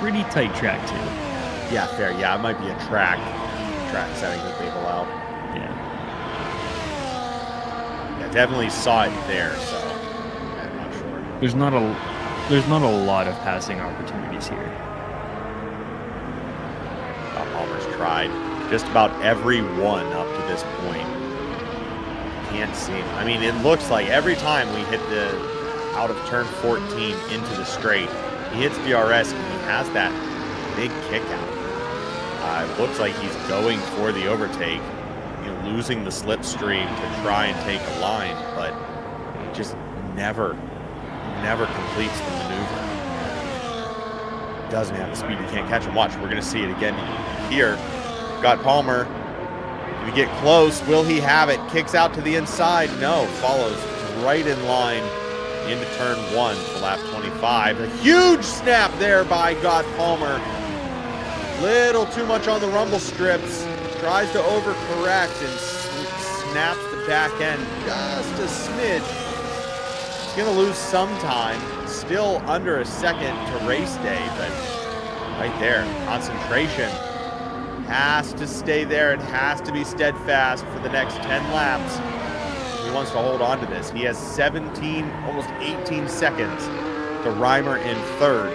pretty tight track, too. Yeah, fair. Yeah, it might be a track setting that they've allowed. Yeah. Yeah, definitely saw it there, so I'm not sure. There's not a lot of passing opportunities here. Palmer's tried just about every one up to this point. Can't seem. I mean, it looks like every time we hit the out of turn 14 into the straight, he hits DRS and he has that big kick out. It looks like he's going for the overtake, losing the slipstream to try and take a line, but just never completes the maneuver. Doesn't have the speed. You can't catch him. Watch, we're going to see it again here. Got Palmer. We get close. Will he have it? Kicks out to the inside. No. Follows right in line into turn 1 for lap 25. A huge snap there by God Palmer. Little too much on the rumble strips. Tries to overcorrect and snaps the back end just a smidge. He's going to lose some time. Still under a second to race day, but right there, concentration. Has to stay there. It has to be steadfast for the next 10 laps. He wants to hold on to this. He has 17, almost 18 seconds to Reimer in third.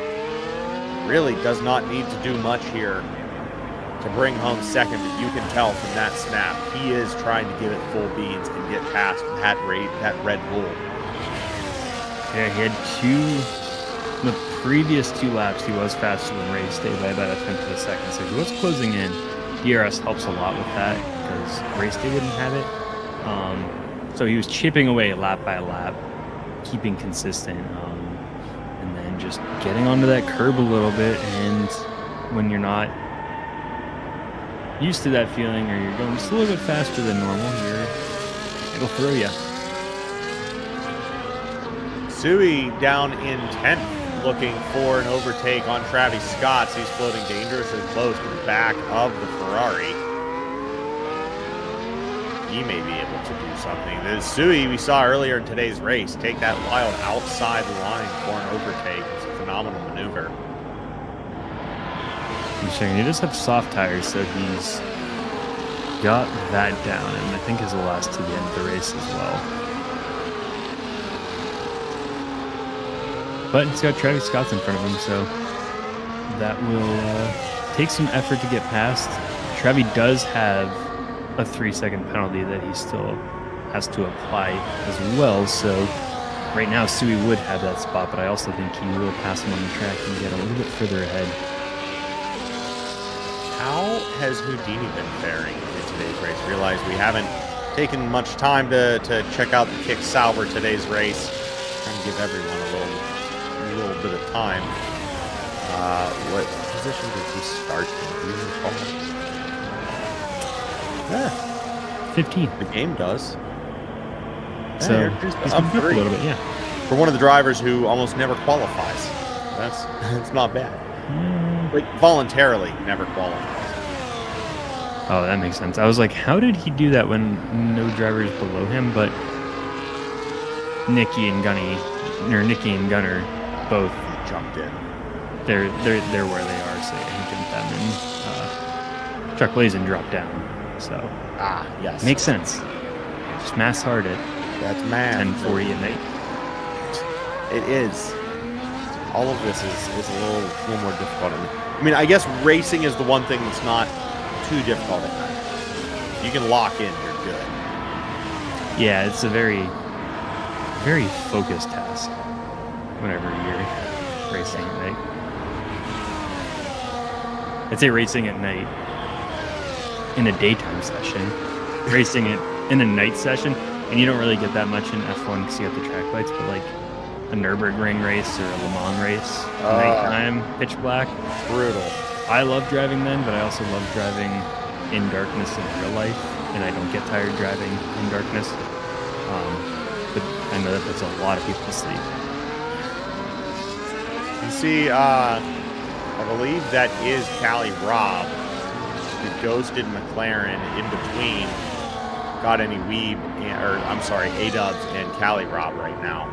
Really does not need to do much here to bring home second, but you can tell from that snap, he is trying to give it full beans and get past that Red Bull. Yeah, he had the previous 2 laps, he was faster than race day by about a tenth of a second, so he was closing in. DRS helps a lot with that, because race day wouldn't have it. So he was chipping away lap by lap, keeping consistent, and then just getting onto that curb a little bit, and when you're not used to that feeling, or you're going just a little bit faster than normal, it'll throw you. Sui down in 10th, looking for an overtake on Travis Scott. He's floating dangerously close to the back of the Ferrari. he may be able to do something. The Sui we saw earlier in today's race take that wild outside line for an overtake. It's a phenomenal maneuver. He does have soft tires, so he's got that down, and I think is the last to the end of the race as well. But he's got Travis Scott's in front of him, so that will take some effort to get past. Trevi does have a 3-second penalty that he still has to apply as well, so right now Sui would have that spot, but I also think he will pass him on the track and get a little bit further ahead. How has Houdini been faring in today's race? Realize we haven't taken much time to check out the kick salver today's race. Trying to give everyone a little bit of time. What position did he start in? Do you recall? Yeah. 15. The game does. So he's he's up moved up a 3 little bit, yeah. for one of the drivers who almost never qualifies. That's not bad. Like voluntarily never qualifies. Oh, that makes sense. I was like, how did he do that when no drivers below him? But Nikki and Gunner both Jumped in. they're where they are, so yeah, he jumped them, and Chuck Blazin dropped down. So Yes. makes sense. Just mass hard at That's math. 10:40 at night. It is. All of this is a little more difficult. I mean, I guess racing is the one thing that's not too difficult at night. You can lock in, you're good. Yeah, it's a very, very focused task whenever you're racing at night. I'd say racing at night in a daytime session, racing it in a night session, and you don't really get that much in F1 because you have the track lights, but like a Nürburgring race or a Le Mans race, nighttime, pitch black. Brutal. I love driving then, but I also love driving in darkness in real life, and I don't get tired driving in darkness. But I know that puts a lot of people to sleep. You see, I believe that is Callie Robb, who ghosted McLaren in between. Got any A-Dubs and Callie Robb right now.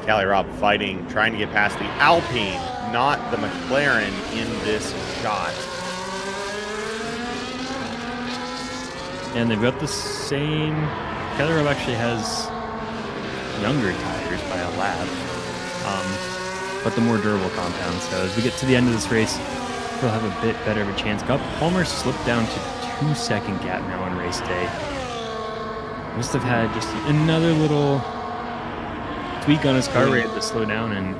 Callie Robb fighting, trying to get past the Alpine, not the McLaren in this shot. And they've got the same. Callie Robb actually has younger tires by a lap, but the more durable compound. So as we get to the end of this race, we'll have a bit better of a chance. Palmer slipped down to 2-second gap now on race day. Must have had just another little tweak on his car rate to slow down, and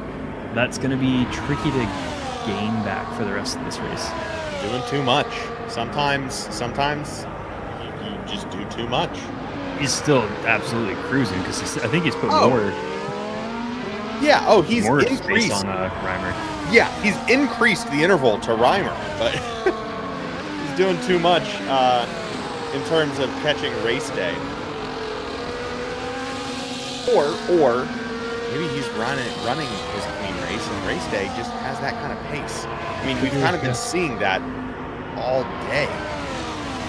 that's going to be tricky to gain back for the rest of this race. Doing too much. Sometimes you just do too much. He's still absolutely cruising because I think he's put more. Yeah. He's more increased space on Reimer. Yeah, he's increased the interval to Reimer, but he's doing too much in terms of catching race day. Or maybe he's running his clean race, and race day just has that kind of pace. I mean, we've kind of been seeing that all day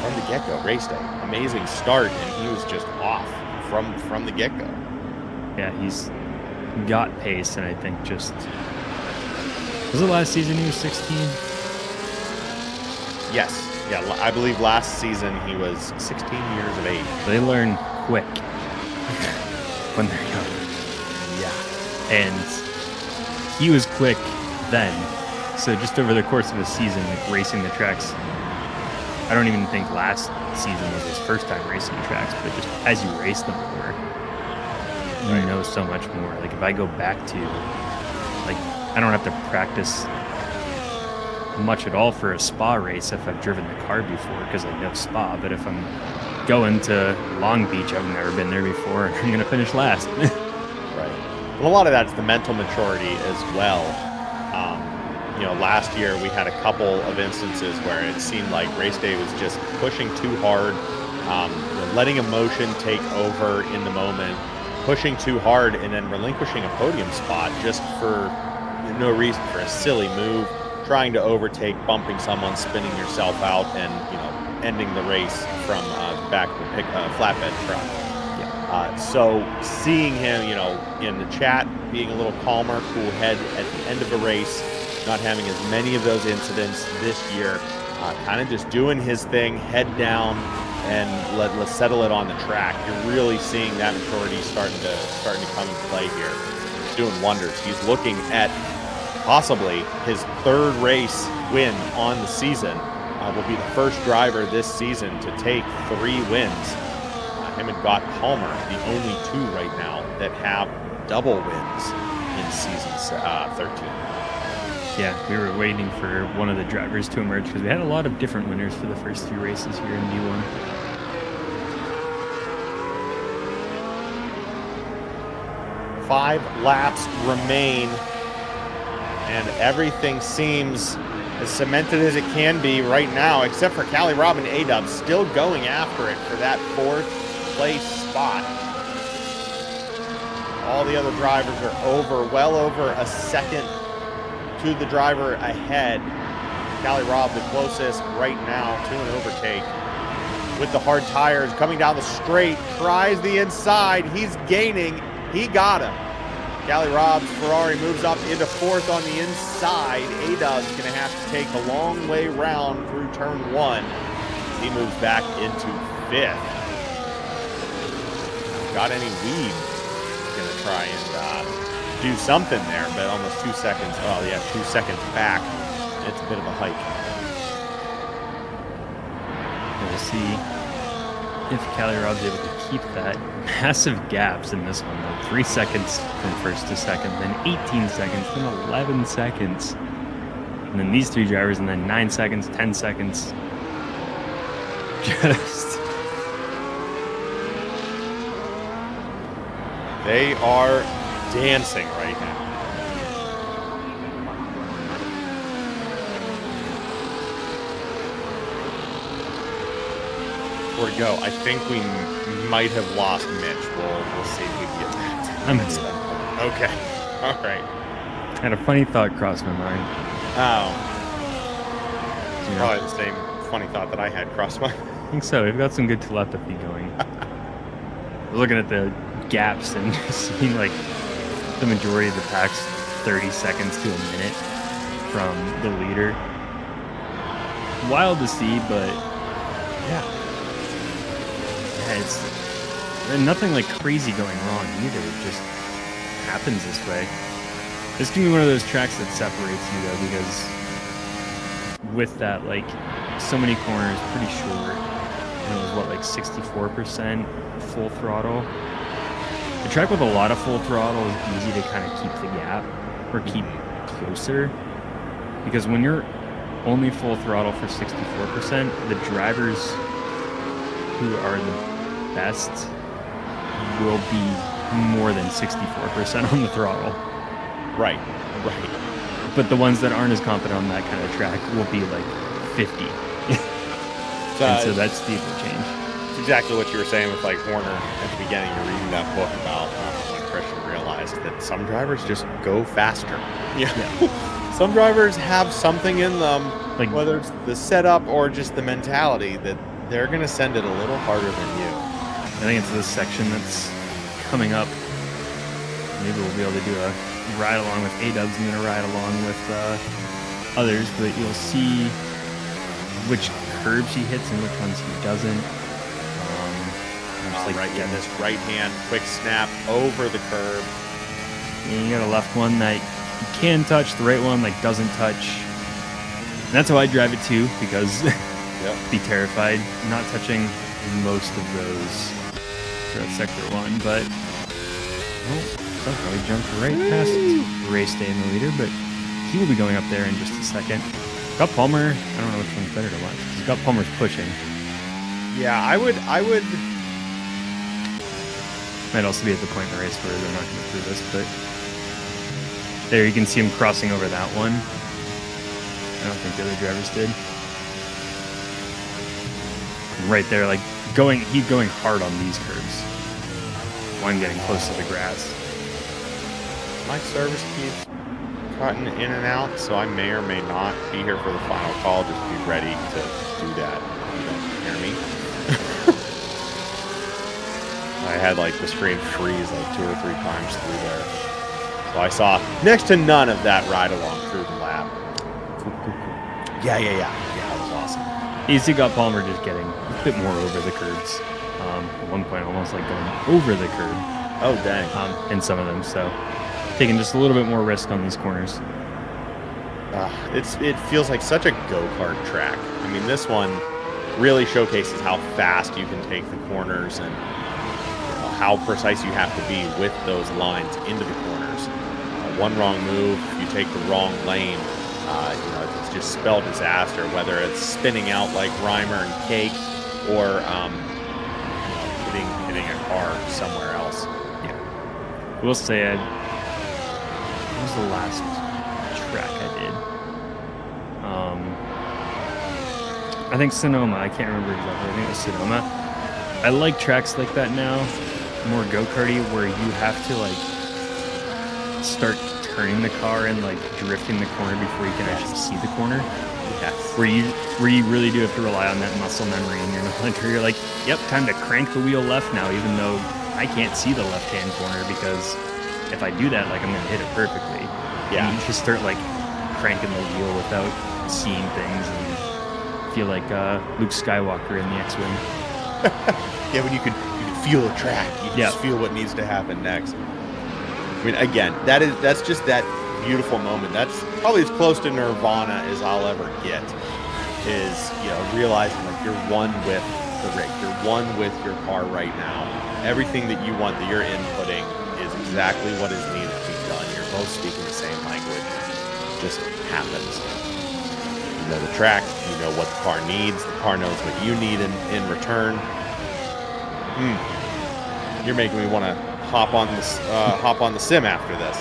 from the get-go. Race day, amazing start, and he was just off from the get-go. Yeah, he's got pace, and I think just was it last season he was 16? Yes, yeah, I believe last season he was 16 years of age. They learn quick when they're young. Yeah. And he was quick then. So just over the course of a season, like racing the tracks, I don't even think last season was his first time racing tracks, but just as you race them more, you know so much more. Like if I go back to, like, I don't have to practice much at all for a Spa race if I've driven the car before because I know Spa, but if I'm going to Long Beach, I've never been there before, and I'm going to finish last. Right. Well, a lot of that's the mental maturity as well. Last year we had a couple of instances where it seemed like race day was just pushing too hard, letting emotion take over in the moment, pushing too hard, and then relinquishing a podium spot just for no reason, for a silly move, trying to overtake, bumping someone, spinning yourself out, and ending the race from the back of the flatbed truck. Yeah. So seeing him, in the chat, being a little calmer, cool head at the end of a race, not having as many of those incidents this year, kind of just doing his thing, head down, and let's settle it on the track. You're really seeing that maturity starting to come into play here. He's doing wonders. He's looking at possibly his third race win on the season. Will be the first driver this season to take 3 wins. Him and Gott Palmer, the only 2 right now that have double wins in season 13. Yeah, we were waiting for one of the drivers to emerge because we had a lot of different winners for the first 3 races here in D1. 5 laps remain, and everything seems as cemented as it can be right now, except for Callie Robb and A-Dub still going after it for that 4th place spot. All the other drivers are well over a second to the driver ahead. Callie Robb, the closest right now to an overtake. With the hard tires coming down the straight, tries the inside. He's gaining. He got him. Callie Robb's Ferrari moves up into 4th on the inside. A-Dub's going to have to take a long way round through turn 1. He moves back into 5th. Got any lead? Going to try and do something there, but almost 2 seconds. Oh, yeah, 2 seconds back. It's a bit of a hike. We'll see if Callie Robb's able to keep that massive gaps in this one, though. 3 seconds from first to second, then 18 seconds, then 11 seconds. And then these 3 drivers, and then 9 seconds, 10 seconds. Just... They are dancing right now. Where'd it go? I think we might have lost Mitch. We'll see if we can get back. I'm in. Okay. All right. I had a funny thought cross my mind. Oh. You know, Probably the same funny thought that I had cross my mind. I think so. We've got some good telepathy going. Looking at the gaps and seeing like the majority of the pack's 30 seconds to a minute from the leader. Wild to see, but yeah, it's nothing like crazy going wrong either. It just happens this way. This can be one of those tracks that separates you though, because with that, like, so many corners, pretty short. And it was what, like 64% full throttle. A track with a lot of full throttle is easy to kind of keep the gap or keep closer, because when you're only full throttle for 64%, the drivers who are the best will be more than 64% on the throttle. Right. But the ones that aren't as confident on that kind of track will be like 50. And so that's the change. It's exactly what you were saying with like Horner at the beginning. You're reading that book about when Christian realized that some drivers just go faster. Yeah. Some drivers have something in them, like whether it's the setup or just the mentality, that they're going to send it a little harder than you. I think it's this section that's coming up. Maybe we'll be able to do a ride along with A-Dubs and then a ride along with others, but you'll see which curbs he hits and which ones he doesn't. This right hand quick snap over the curb. And you got a left one that you can touch, the right one like doesn't touch. And that's how I drive it too, because be terrified not touching most of those throughout sector 1, but somehow he jumped right past Race Day in the leader, but he will be going up there in just a second. Scott Palmer, I don't know which one's better to watch. Scott Palmer's pushing. Yeah, I would. Might also be at the point in the race where they're not going to prove this, but there you can see him crossing over that one. I don't think the other drivers did. Right there, like he's going hard on these curves. One getting close to the grass. My service keeps cutting in and out, so I may or may not be here for the final call. Just be ready to do that. hear me. I had like the screen freeze like 2 or 3 times through there. So I saw next to none of that ride along through the lab. Cool. Yeah. That was awesome. Easy got Palmer just getting a bit more over the curbs. At one point, almost like going over the curb. Oh, dang. In some of them. So taking just a little bit more risk on these corners. It feels like such a go-kart track. I mean, this one really showcases how fast you can take the corners and how precise you have to be with those lines into the corners. One wrong move, you take the wrong lane, it's just spelled disaster, whether it's spinning out like Reimer and Cake or hitting a car somewhere else. Yeah. We'll say what was the last track I did? I think Sonoma. I can't remember exactly. I think it was Sonoma. I like tracks like that now, more go-karty, where you have to like start turning the car and like drifting the corner before you can actually see the corner. Yes. Where you really do have to rely on that muscle memory in your knowledge. Where you're like, yep, time to crank the wheel left now, even though I can't see the left-hand corner, because if I do that, like, I'm gonna hit it perfectly. Yeah. And you just start like cranking the wheel without seeing things, and feel like Luke Skywalker in the X-Wing. Yeah, when you can feel the track, you just feel what needs to happen next. I mean, again, that's just that beautiful moment. That's probably as close to Nirvana as I'll ever get. Is realizing like you're one with the rig, you're one with your car right now. Everything that you want, that you're inputting, is exactly what is needed to be done. You're both speaking the same language. It just happens. You know the track, you know what the car needs, the car knows what you need in return. You're making me want to hop on the sim after this.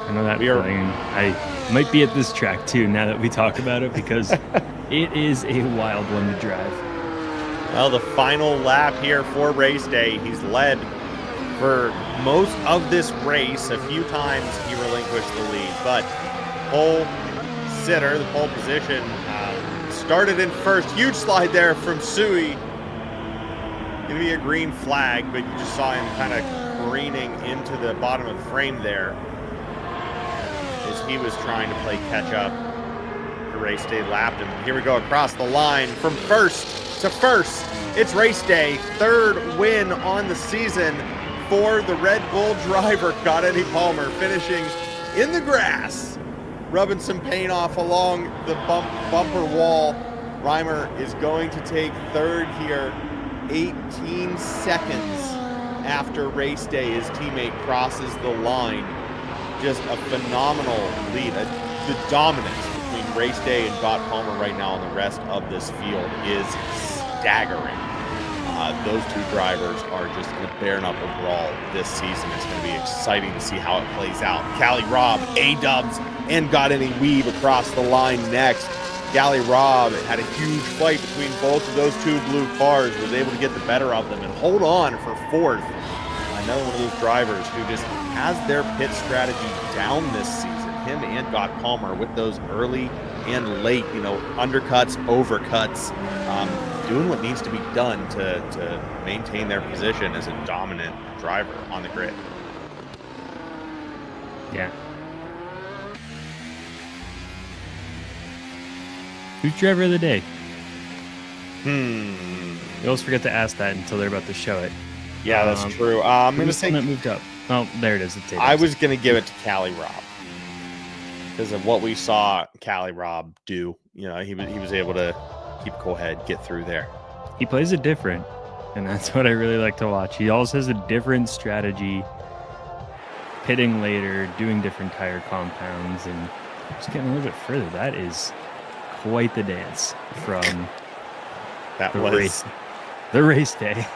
I know that feeling. I might be at this track too now that we talk about it, because it is a wild one to drive. Well, the final lap here for race day. He's led for most of this race. A few times he relinquished the lead, but pole sitter, the pole position, started in first. Huge slide there from Sui. Gonna be a green flag, but you just saw him kind of careening into the bottom of the frame there as he was trying to play catch up. The race day lapped him. Here we go across the line from first to first. It's race day, third win on the season for the Red Bull driver, Eddie Palmer, finishing in the grass, rubbing some paint off along the bumper wall. Reimer is going to take third here, 18 seconds after race day. His teammate crosses the line. Just a phenomenal lead. The dominance between race day and Gott Palmer right now on the rest of this field is staggering. Those two drivers are just in a bare-knuckle brawl this season. It's going to be exciting to see how it plays out. Callie Robb, A-dubs, and got any weave across the line next. Callie Robb had a huge fight between both of those two blue cars, was able to get the better of them and hold on for fourth. Another one of those drivers who just has their pit strategy down this season. Him and Gott Palmer with those early and late, undercuts, overcuts, doing what needs to be done to maintain their position as a dominant driver on the grid. Yeah. Who's driver of the day? You always forget to ask that until they're about to show it. Yeah, that's true. I'm going to say that moved up. Oh, there it is. I was going to give it to Callie Robb because of what we saw Callie Robb do. He was able to keep a cool head, get through there. He plays it different, and that's what I really like to watch. He always has a different strategy, pitting later, doing different tire compounds, and just getting a little bit further. That is quite the dance from the race day.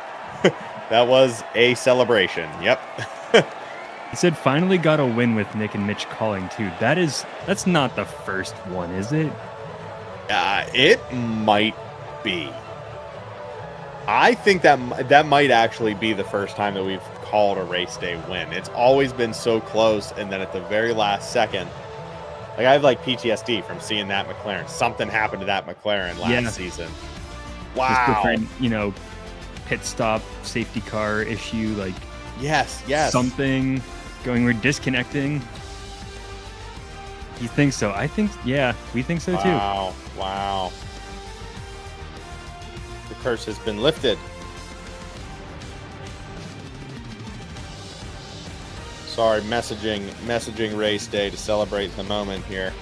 That was a celebration. Yep. He said finally got a win with Nick and Mitch calling too. That's not the first one, is it? It might be. I think that might actually be the first time that we've called a race day win. It's always been so close, and then at the very last second, Like I have like PTSD from seeing that McLaren. Something happened to that McLaren last season. Wow. Just different, pit stop, safety car issue, like yes, something going, we're disconnecting. You think so? I think, we think so too. Wow. The curse has been lifted. Sorry, messaging race day to celebrate the moment here.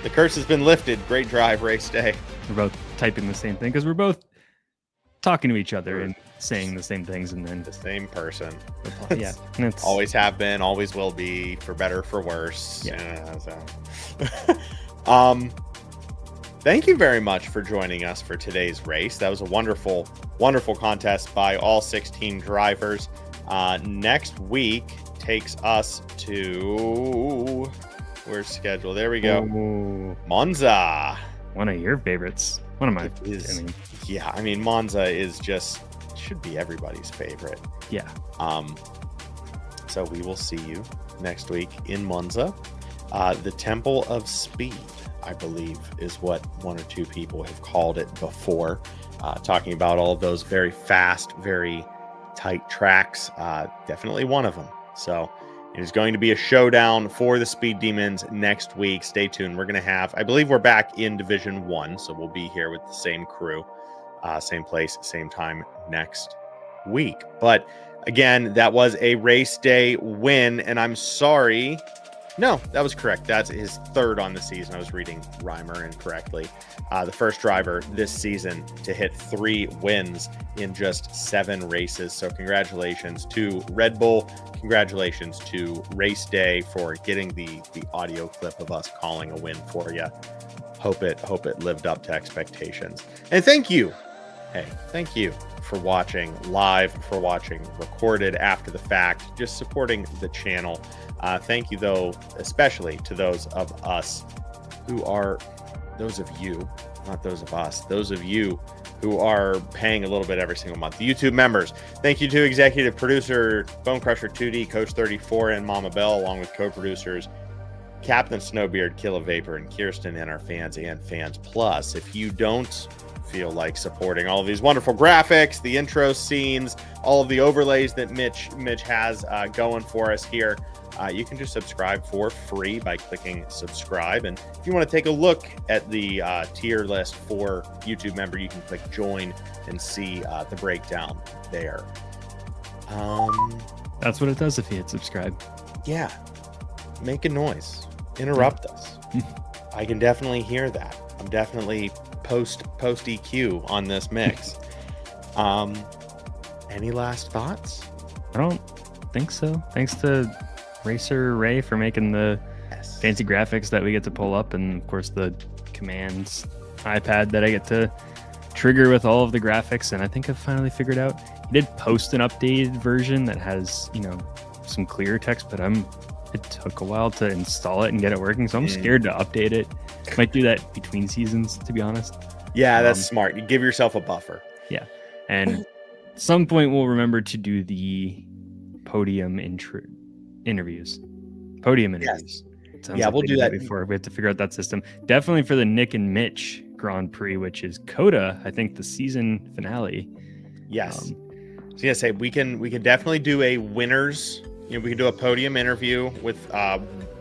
The curse has been lifted. Great drive, race day. We're both typing the same thing because we're both talking to each other and saying the same things, and then the same person. Yeah, and it's always have been, always will be, for better, for worse. Yeah. Thank you very much for joining us for today's race. That was a wonderful contest by all 16 drivers. Next week takes us to where's schedule? There we go. Ooh. Monza. One of your favorites. One of my. I mean, Monza is should be everybody's favorite. Yeah. So we will see you next week in Monza. The Temple of Speed, I believe, is what one or two people have called it before, talking about all of those very fast, very tight tracks. Definitely one of them. So it is going to be a showdown for the Speed Demons next week. Stay tuned. We're going to have, I believe we're back in Division 1, so we'll be here with the same crew, same place, same time next week. But again, that was a race day win, and I'm sorry. No, that was correct. That's his third on the season. I was reading Reimer incorrectly. The first driver this season to hit 3 wins in just 7 races. So congratulations to Red Bull. Congratulations to Race Day for getting the audio clip of us calling a win for you. Hope it lived up to expectations. And thank you. Hey, thank you for watching live, for watching recorded after the fact, just supporting the channel. Thank you, though, especially to those of us who are, those of you, not those of us, those of you who are paying a little bit every single month. The YouTube members. Thank you to executive producer Bone Crusher 2D, Coach 34, and Mama Bell, along with co-producers Captain Snowbeard, Killa Vapor, and Kirsten, and our fans and Fans Plus. If you don't feel like supporting all of these wonderful graphics, the intro scenes, all of the overlays that Mitch has going for us here, you can just subscribe for free by clicking subscribe. And if you want to take a look at the tier list for YouTube member, you can click join and see the breakdown there. That's what it does if you hit subscribe. Yeah, make a noise, interrupt us. I can definitely hear that. I'm definitely post EQ on this mix. Any last thoughts? I don't think so. Thanks to Racer Ray for making the fancy graphics that we get to pull up, and of course the commands iPad that I get to trigger with all of the graphics. And I think I've finally figured out, he did post an updated version that has, some clear text, but it took a while to install it and get it working, so I'm scared to update it. Might do that between seasons, to be honest. Yeah, that's smart. You give yourself a buffer. Yeah, and at some point we'll remember to do the podium interviews. Yes. Yeah, we'll do that before. We have to figure out that system. Definitely for the Nick and Mitch Grand Prix, which is COTA, I think the season finale. Yes. I was gonna say we can definitely do a winners. We can do a podium interview with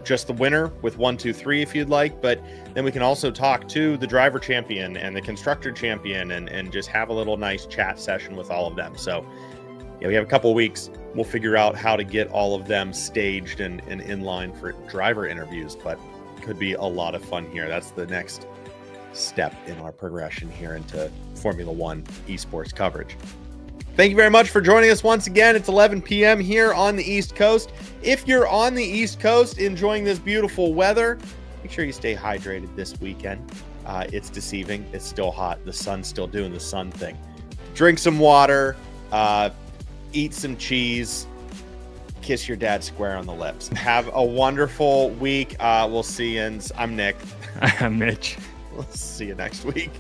just the winner with 1, 2, 3 if you'd like, but then we can also talk to the driver champion and the constructor champion and just have a little nice chat session with all of them. So we have a couple weeks. We'll figure out how to get all of them staged and in line for driver interviews, but it could be a lot of fun here. That's the next step in our progression here into Formula One esports coverage. Thank you very much for joining us once again. It's 11 p.m. here on the East Coast. If you're on the East Coast enjoying this beautiful weather, make sure you stay hydrated this weekend. It's deceiving. It's still hot. The sun's still doing the sun thing. Drink some water, eat some cheese, kiss your dad square on the lips. Have a wonderful week. We'll see you. I'm Nick. I'm Mitch. We'll see you next week.